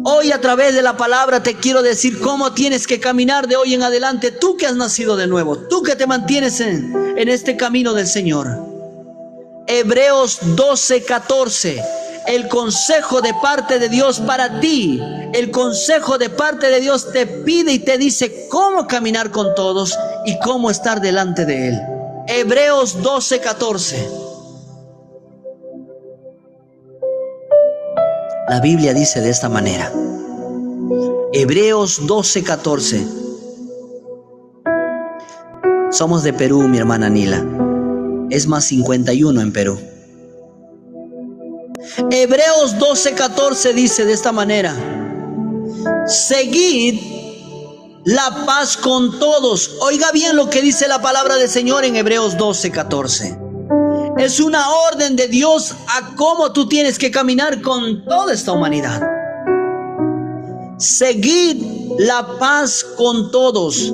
Hoy a través de la palabra te quiero decir cómo tienes que caminar de hoy en adelante. Tú que has nacido de nuevo, tú que te mantienes en este camino del Señor. Hebreos 12, 14. El consejo de parte de Dios para ti. El consejo de parte de Dios te pide y te dice cómo caminar con todos y cómo estar delante de Él. Hebreos 12, 14. La Biblia dice de esta manera. Hebreos 12, 14. Somos de Perú, mi hermana Nila. Es más 51 en Perú. Hebreos 12, 14 dice de esta manera. Seguid la paz con todos. Oiga bien lo que dice la palabra del Señor en Hebreos 12, 14. Es una orden de Dios a cómo tú tienes que caminar con toda esta humanidad. Seguid la paz con todos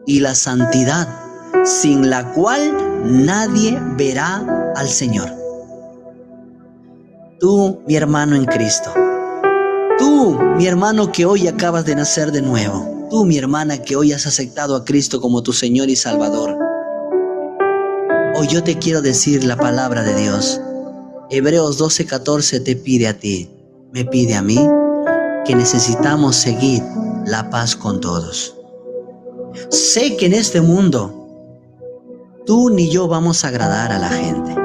y la santidad, sin la cual nadie verá al Señor. Tú, mi hermano en Cristo. Tú, mi hermano que hoy acabas de nacer de nuevo. Tú, mi hermana que hoy has aceptado a Cristo como tu Señor y Salvador. Hoy yo te quiero decir la palabra de Dios. Hebreos 12, 14 te pide a ti, me pide a mí, que necesitamos seguir la paz con todos. Sé que en este mundo, tú ni yo vamos a agradar a la gente.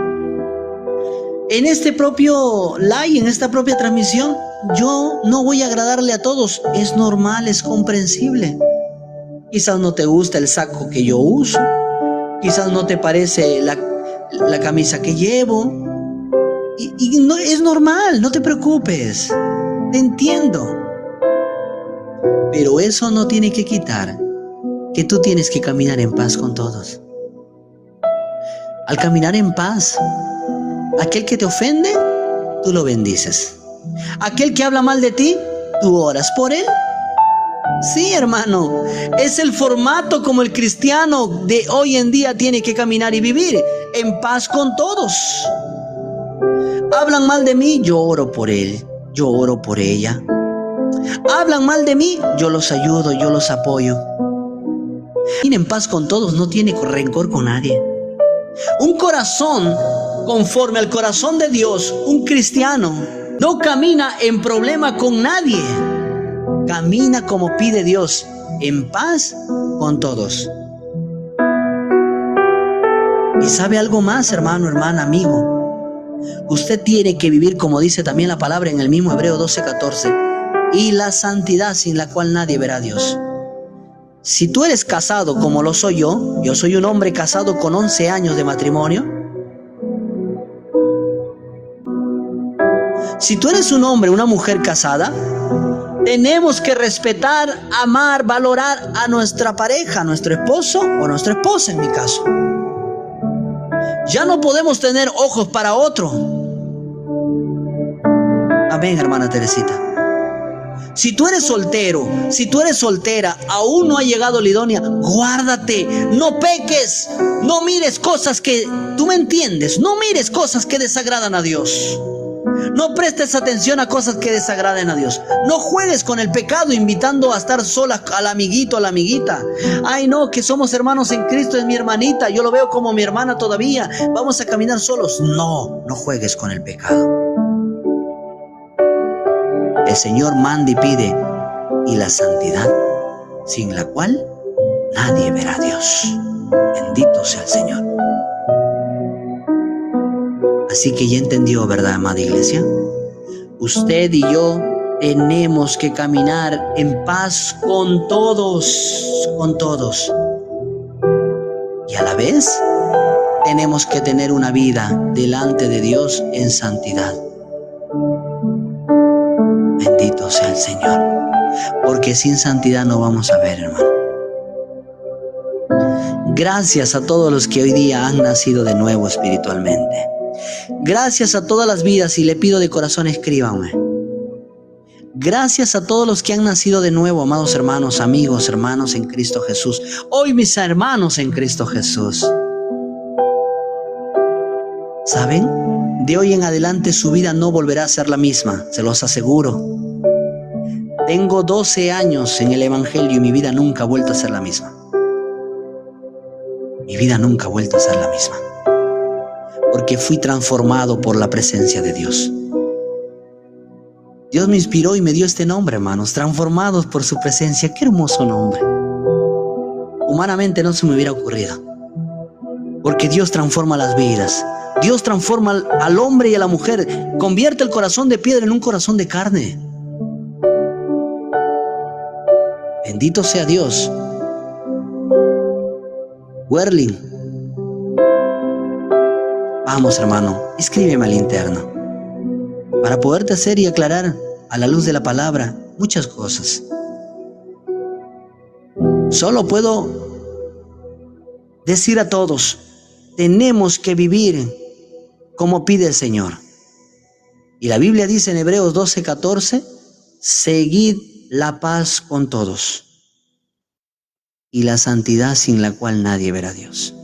En este propio live, en esta propia transmisión, yo no voy a agradarle a todos. Es normal, es comprensible. Quizás no te gusta el saco que yo uso. Quizás no te parece la camisa que llevo. Y no, es normal, no te preocupes. Te entiendo. Pero eso no tiene que quitar que tú tienes que caminar en paz con todos. Al caminar en paz, aquel que te ofende, tú lo bendices. Aquel que habla mal de ti, tú oras por él. Sí, hermano, es el formato como el cristiano de hoy en día tiene que caminar y vivir en paz con todos. Hablan mal de mí, yo oro por él, yo oro por ella. Hablan mal de mí, yo los ayudo, yo los apoyo. Tiene en paz con todos, no tiene rencor con nadie. Un corazón conforme al corazón de Dios, un cristiano, no camina en problema con nadie. Camina como pide Dios, en paz con todos. Y sabe algo más, hermano, hermana, amigo. Usted tiene que vivir como dice también la palabra en el mismo Hebreo 12, 14. Y la santidad sin la cual nadie verá a Dios. Si tú eres casado como lo soy yo soy un hombre casado con 11 años de matrimonio. Si tú eres un hombre, una mujer casada, tenemos que respetar, amar, valorar a nuestra pareja, a nuestro esposo o nuestra esposa en mi caso. Ya no podemos tener ojos para otro. Amén, hermana Teresita. Si tú eres soltero, si tú eres soltera, aún no ha llegado la idónea, guárdate, no peques, no mires cosas que, tú me entiendes, no mires cosas que desagradan a Dios. No prestes atención a cosas que desagraden a Dios. No juegues con el pecado invitando a estar sola al amiguito, a la amiguita. Ay, no, que somos hermanos en Cristo, es mi hermanita, yo lo veo como mi hermana todavía. Vamos a caminar solos. No, no juegues con el pecado. El Señor manda y pide, y la santidad, sin la cual nadie verá a Dios. Bendito sea el Señor. Así que ya entendió, ¿verdad, amada iglesia? Usted y yo tenemos que caminar en paz con todos, Y a la vez tenemos que tener una vida delante de Dios en santidad. Bendito sea el Señor, porque sin santidad no vamos a ver, hermano. Gracias a todos los que hoy día han nacido de nuevo espiritualmente. Gracias a todas las vidas, y le pido de corazón, escríbanme. Gracias a todos los que han nacido de nuevo, amados hermanos, amigos, hermanos en Cristo Jesús. Hoy mis hermanos en Cristo Jesús. ¿Saben? De hoy en adelante su vida no volverá a ser la misma, se los aseguro. Tengo 12 años en el Evangelio y mi vida nunca ha vuelto a ser la misma. Mi vida nunca ha vuelto a ser la misma. Porque fui transformado por la presencia de Dios. Dios me inspiró y me dio este nombre, hermanos, transformados por su presencia. Qué hermoso nombre. Humanamente no se me hubiera ocurrido. Porque Dios transforma las vidas. Dios transforma al hombre y a la mujer. Convierte el corazón de piedra en un corazón de carne. Bendito sea Dios. Werling, vamos, hermano, escríbeme al interno para poderte hacer y aclarar a la luz de la palabra muchas cosas. Solo puedo decir a todos, tenemos que vivir como pide el Señor. Y la Biblia dice en Hebreos 12:14, seguid la paz con todos y la santidad, sin la cual nadie verá a Dios.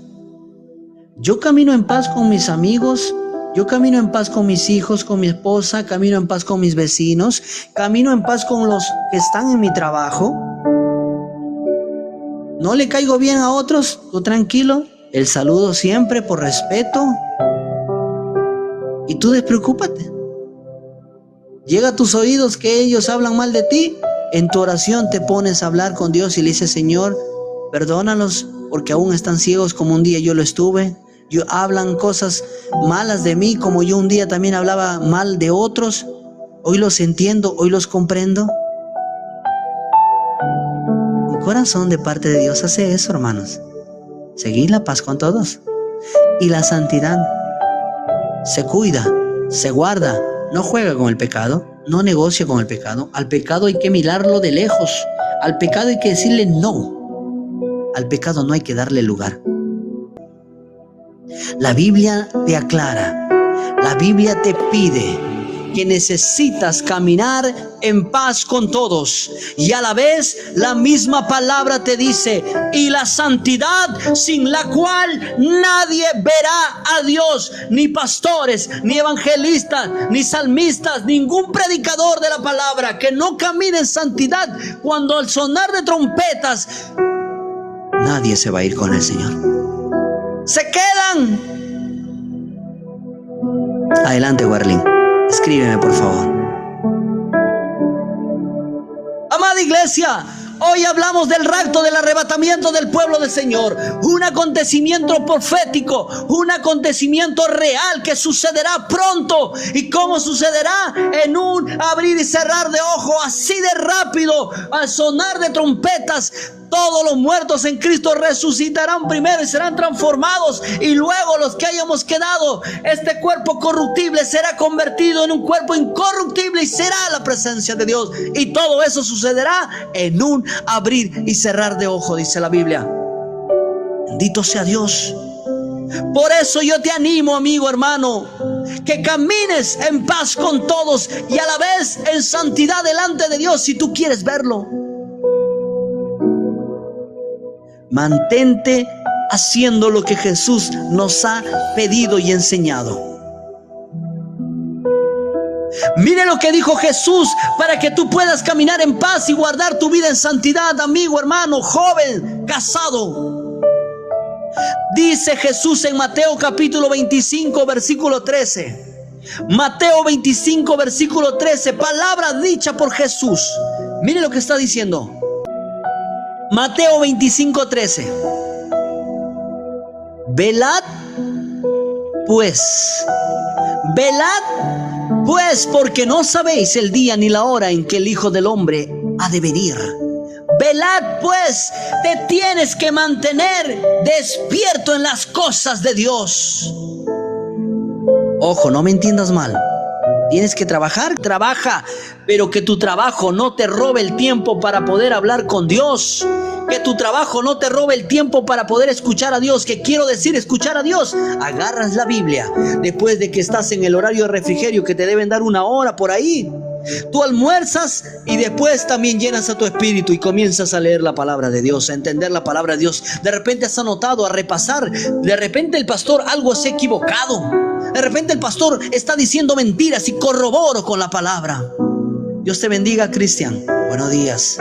Yo camino en paz con mis amigos, yo camino en paz con mis hijos, con mi esposa, camino en paz con mis vecinos, camino en paz con los que están en mi trabajo. No le caigo bien a otros, tú tranquilo, el saludo siempre por respeto. Y tú despreocúpate. Llega a tus oídos que ellos hablan mal de ti, en tu oración te pones a hablar con Dios y le dices, Señor, perdónalos porque aún están ciegos como un día yo lo estuve. Hablan cosas malas de mí como yo un día también hablaba mal de otros. Hoy los entiendo, hoy los comprendo. Un corazón de parte de Dios hace eso, hermanos. Seguir la paz con todos. Y la santidad. Se cuida, se guarda, no juega con el pecado, no negocia con el pecado. Al pecado hay que mirarlo de lejos. Al pecado hay que decirle no. Al pecado no hay que darle lugar. La Biblia te aclara, la Biblia te pide que necesitas caminar en paz con todos. Y a la vez la misma palabra te dice, y la santidad sin la cual nadie verá a Dios. Ni pastores, ni evangelistas, ni salmistas, ningún predicador de la palabra que no camine en santidad, cuando al sonar de trompetas, nadie se va a ir con el Señor. Se quedan. Adelante, Werling. Escríbeme, por favor. Amada iglesia, hoy hablamos del rapto, del arrebatamiento del pueblo del Señor. Un acontecimiento profético, un acontecimiento real que sucederá pronto. ¿Y cómo sucederá? En un abrir y cerrar de ojos, así de rápido, al sonar de trompetas. Todos los muertos en Cristo resucitarán primero y serán transformados, y luego los que hayamos quedado, este cuerpo corruptible será convertido en un cuerpo incorruptible y será la presencia de Dios. Y todo eso sucederá en un abrir y cerrar de ojos, dice la Biblia. Bendito sea Dios. Por eso yo te animo, amigo, hermano, que camines en paz con todos y a la vez en santidad delante de Dios, si tú quieres verlo. Mantente haciendo lo que Jesús nos ha pedido y enseñado. Mire lo que dijo Jesús para que tú puedas caminar en paz y guardar tu vida en santidad, amigo, hermano, joven, casado. Dice Jesús en Mateo capítulo 25, versículo 13. Mateo 25, versículo 13, palabra dicha por Jesús. Mire lo que está diciendo. Mateo 25, 13. Velad pues, porque no sabéis el día ni la hora en que el Hijo del Hombre ha de venir. Velad pues, te tienes que mantener despierto en las cosas de Dios. Ojo, no me entiendas mal. Tienes que trabajar, trabaja, pero que tu trabajo no te robe el tiempo para poder hablar con Dios. Que tu trabajo no te robe el tiempo para poder escuchar a Dios. ¿Qué quiero decir escuchar a Dios? Agarras la Biblia después de que estás en el horario de refrigerio que te deben dar 1 hora por ahí. Tú almuerzas y después también llenas a tu espíritu y comienzas a leer la palabra de Dios, a entender la palabra de Dios. De repente has anotado, a repasar. De repente el pastor algo se ha equivocado. De repente el pastor está diciendo mentiras y corroboro con la palabra. Dios te bendiga, Cristian. Buenos días.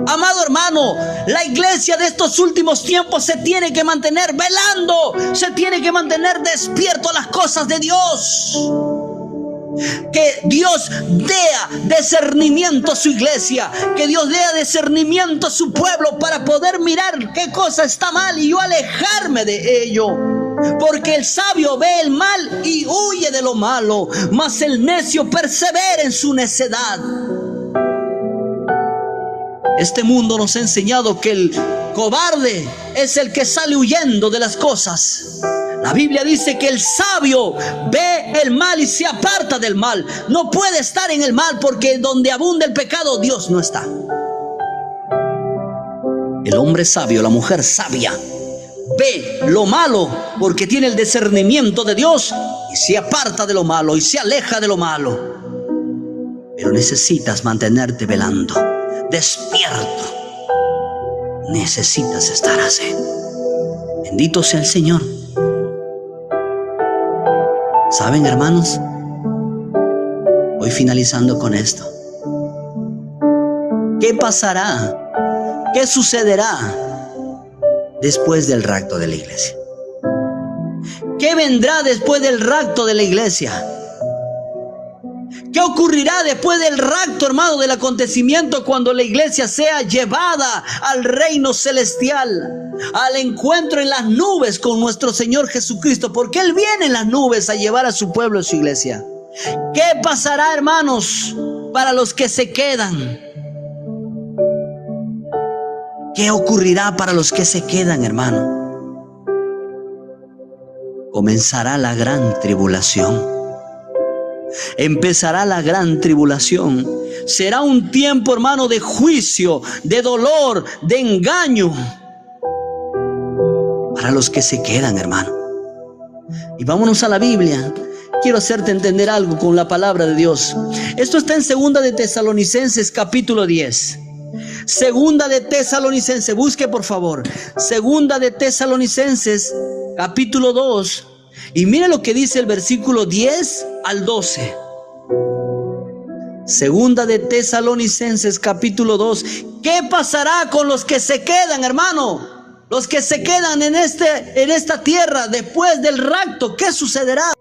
Amado hermano, la iglesia de estos últimos tiempos se tiene que mantener velando, se tiene que mantener despierto a las cosas de Dios. Que Dios dé discernimiento a su iglesia, que Dios dé discernimiento a su pueblo para poder mirar qué cosa está mal y yo alejarme de ello. Porque el sabio ve el mal y huye de lo malo, mas el necio persevera en su necedad. Este mundo nos ha enseñado que el cobarde es el que sale huyendo de las cosas. La Biblia dice que el sabio ve el mal y se aparta del mal. No puede estar en el mal porque donde abunda el pecado, Dios no está. El hombre sabio, la mujer sabia, ve lo malo porque tiene el discernimiento de Dios y se aparta de lo malo y se aleja de lo malo. Pero necesitas mantenerte velando, despierto. Necesitas estar así. Bendito sea el Señor. ¿Saben, hermanos? Voy finalizando con esto. ¿Qué pasará? ¿Qué sucederá después del rapto de la iglesia? ¿Qué vendrá después del rapto de la iglesia? ¿Qué ocurrirá después del rapto, hermano, del acontecimiento cuando la iglesia sea llevada al reino celestial, al encuentro en las nubes con nuestro Señor Jesucristo? Porque Él viene en las nubes a llevar a su pueblo, a su iglesia. ¿Qué pasará, hermanos, para los que se quedan? ¿Qué ocurrirá para los que se quedan, hermano? Comenzará la gran tribulación. Empezará la gran tribulación. Será un tiempo, hermano, de juicio, de dolor, de engaño para los que se quedan, hermano. Y vámonos a la Biblia. Quiero hacerte entender algo con la palabra de Dios. Esto está en 2 de Tesalonicenses capítulo 10. 2 de Tesalonicenses, busque por favor. 2 de Tesalonicenses capítulo 2. Y mire lo que dice el versículo 10 al 12. 2 de Tesalonicenses capítulo 2. ¿Qué pasará con los que se quedan, hermano? Los que se quedan en esta tierra después del rapto, ¿qué sucederá?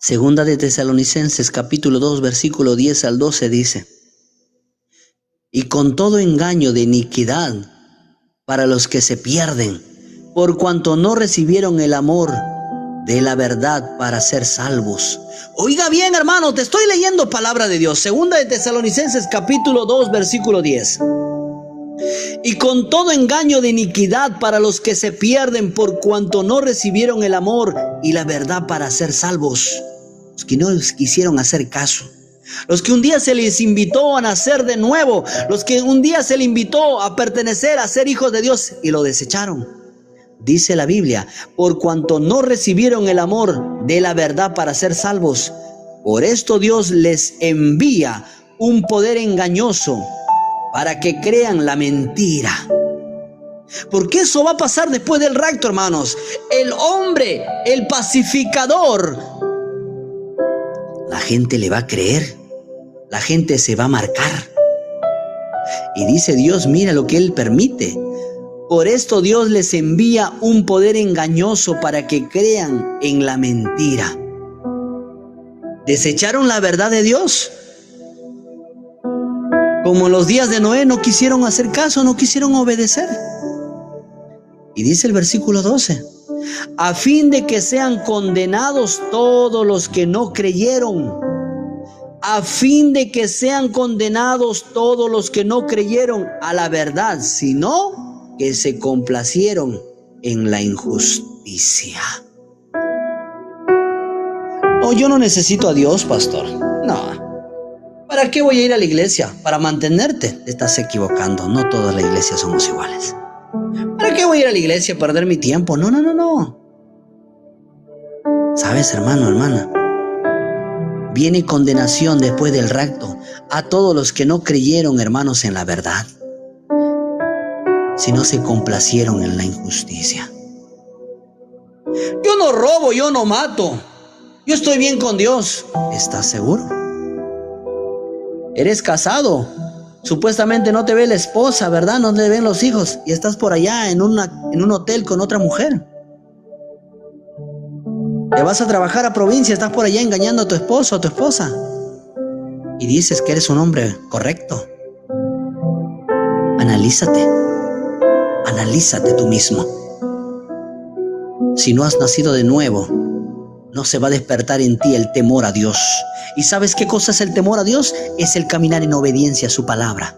2 de Tesalonicenses capítulo 2 versículo 10 al 12 dice: y con todo engaño de iniquidad para los que se pierden, por cuanto no recibieron el amor de la verdad para ser salvos. Oiga bien, hermano, te estoy leyendo palabra de Dios. 2 de Tesalonicenses capítulo 2 versículo 10. Y con todo engaño de iniquidad para los que se pierden, por cuanto no recibieron el amor y la verdad para ser salvos. Los que no quisieron hacer caso, los que un día se les invitó a nacer de nuevo, los que un día se les invitó a pertenecer, a ser hijos de Dios y lo desecharon. Dice la Biblia, por cuanto no recibieron el amor de la verdad para ser salvos, por esto Dios les envía un poder engañoso para que crean la mentira. Porque eso va a pasar después del rapto, hermanos. El hombre, el pacificador, la gente le va a creer, la gente se va a marcar. Y dice Dios, mira lo que Él permite. Por esto Dios les envía un poder engañoso para que crean en la mentira. Desecharon la verdad de Dios. Como en los días de Noé, no quisieron hacer caso, no quisieron obedecer. Y dice el versículo 12, a fin de que sean condenados todos los que no creyeron. A fin de que sean condenados todos los que no creyeron a la verdad, sino que se complacieron en la injusticia. Oh, yo no necesito a Dios, pastor. No. ¿Para qué voy a ir a la iglesia? Para mantenerte. Te estás equivocando. No todas las iglesias somos iguales. ¿Para qué voy a ir a la iglesia a perder mi tiempo? No, no, no, no. ¿Sabes, hermano, hermana? Viene condenación después del rapto a todos los que no creyeron, hermanos, en la verdad, sino se complacieron en la injusticia. Yo no robo, yo no mato. Yo estoy bien con Dios. ¿Estás seguro? Eres casado. Supuestamente no te ve la esposa, ¿verdad? No te ven los hijos. Y estás por allá en un hotel con otra mujer. Te vas a trabajar a provincia, estás por allá engañando a tu esposo o a tu esposa. Y dices que eres un hombre correcto. Analízate. Analízate tú mismo. Si no has nacido de nuevo, no se va a despertar en ti el temor a Dios. ¿Y sabes qué cosa es el temor a Dios? Es el caminar en obediencia a su palabra.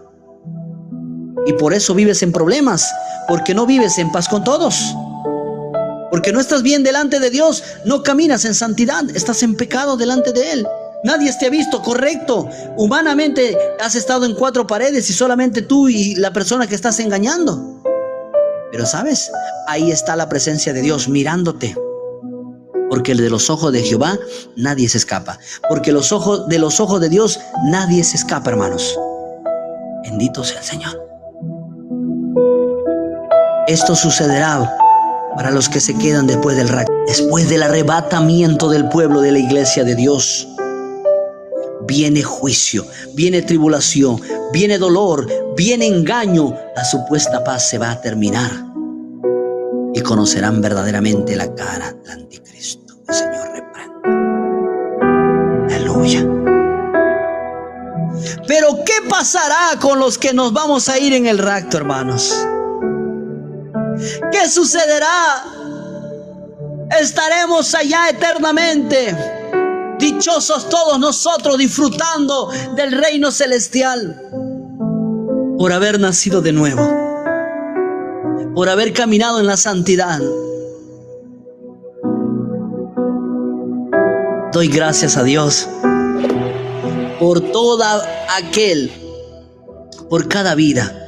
Y por eso vives en problemas, porque no vives en paz con todos. Porque no estás bien delante de Dios, no caminas en santidad, estás en pecado delante de Él. Nadie te ha visto correcto. Humanamente has estado en cuatro paredes y solamente tú y la persona que estás engañando. Pero ¿sabes? Ahí está la presencia de Dios mirándote. Porque de los ojos de Jehová nadie se escapa. Porque de los ojos de Dios nadie se escapa, hermanos. Bendito sea el Señor. Esto sucederá para los que se quedan después del rapto, después del arrebatamiento del pueblo de la iglesia de Dios. Viene juicio, viene tribulación, viene dolor, viene engaño. La supuesta paz se va a terminar y conocerán verdaderamente la cara del anticristo. El Señor reprenda. Aleluya. Pero ¿qué pasará con los que nos vamos a ir en el rapto, hermanos? ¿Qué sucederá? Estaremos allá eternamente, dichosos todos nosotros, disfrutando del reino celestial, por haber nacido de nuevo, por haber caminado en la santidad. Doy gracias a Dios por por cada vida.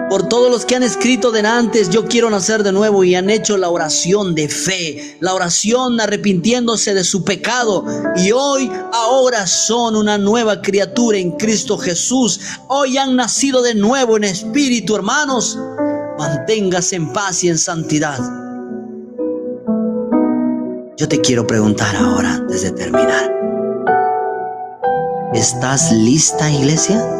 Por todos los que han escrito de antes, yo quiero nacer de nuevo, y han hecho la oración de fe, la oración arrepintiéndose de su pecado, y ahora son una nueva criatura en Cristo Jesús. Hoy han nacido de nuevo en espíritu, hermanos. Manténgase en paz y en santidad. Yo te quiero preguntar ahora, antes de terminar, ¿estás lista, iglesia?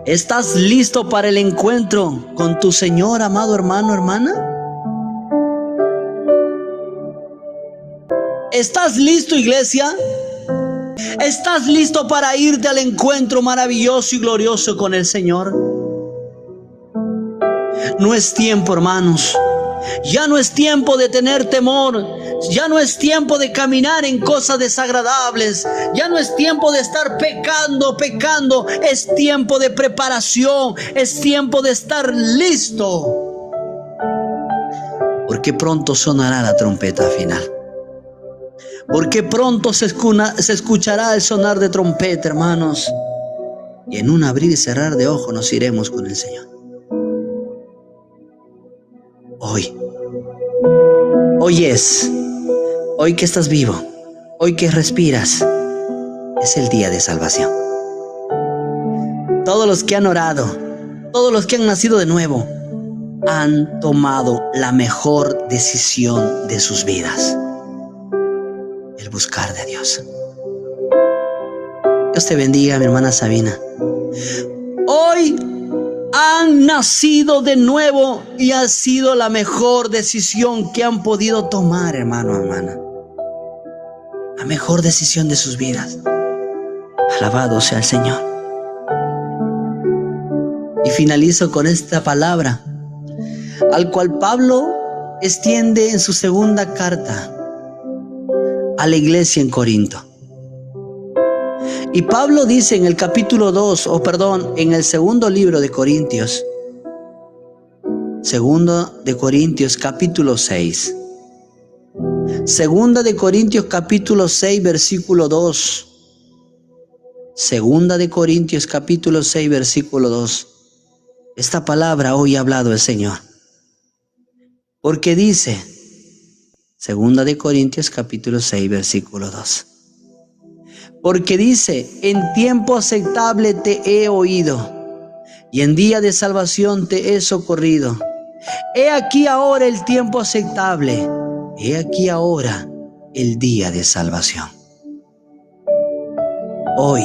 ¿Estás listo para el encuentro con tu Señor, amado hermano, hermana? ¿Estás listo, iglesia? ¿Estás listo para irte al encuentro maravilloso y glorioso con el Señor? No es tiempo, hermanos. Ya no es tiempo de tener temor. Ya no es tiempo de caminar en cosas desagradables. Ya no es tiempo de estar pecando. Es tiempo de preparación. Es tiempo de estar listo. Porque pronto sonará la trompeta final. Porque pronto se escuchará el sonar de trompeta, hermanos. Y en un abrir y cerrar de ojos nos iremos con el Señor. Hoy que estás vivo, hoy que respiras, es el día de salvación. Todos los que han orado, todos los que han nacido de nuevo, han tomado la mejor decisión de sus vidas: el buscar de Dios. Dios te bendiga, mi hermana Sabina. Hoy han nacido de nuevo y ha sido la mejor decisión que han podido tomar, hermano, hermana. La mejor decisión de sus vidas. Alabado sea el Señor. Y finalizo con esta palabra, al cual Pablo extiende en su segunda carta a la iglesia en Corinto. Y Pablo dice en el capítulo 2, en el segundo libro de Corintios, segundo de Corintios capítulo 6. Segunda de Corintios capítulo 6 versículo 2. Segunda de Corintios capítulo 6 versículo 2. Esta palabra hoy ha hablado el Señor. Porque dice, segunda de Corintios capítulo 6 versículo 2. Porque dice, en tiempo aceptable te he oído, y en día de salvación te he socorrido. He aquí ahora el tiempo aceptable, he aquí ahora el día de salvación. Hoy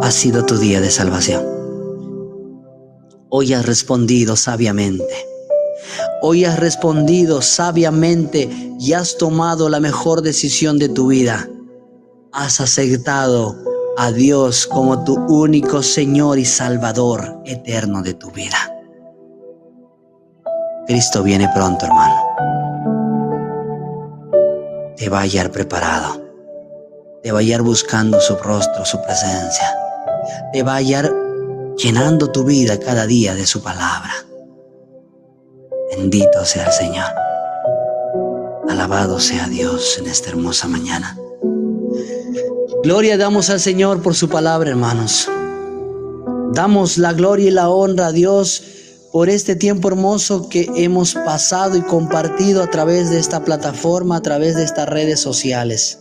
ha sido tu día de salvación. Hoy has respondido sabiamente. Hoy has respondido sabiamente y has tomado la mejor decisión de tu vida. Has aceptado a Dios como tu único Señor y Salvador eterno de tu vida. Cristo viene pronto, hermano. Te va a hallar preparado. Te va a hallar buscando su rostro, su presencia. Te va a hallar llenando tu vida cada día de su palabra. Bendito sea el Señor. Alabado sea Dios en esta hermosa mañana. Gloria damos al Señor por su palabra, hermanos. Damos la gloria y la honra a Dios por este tiempo hermoso que hemos pasado y compartido a través de esta plataforma, a través de estas redes sociales.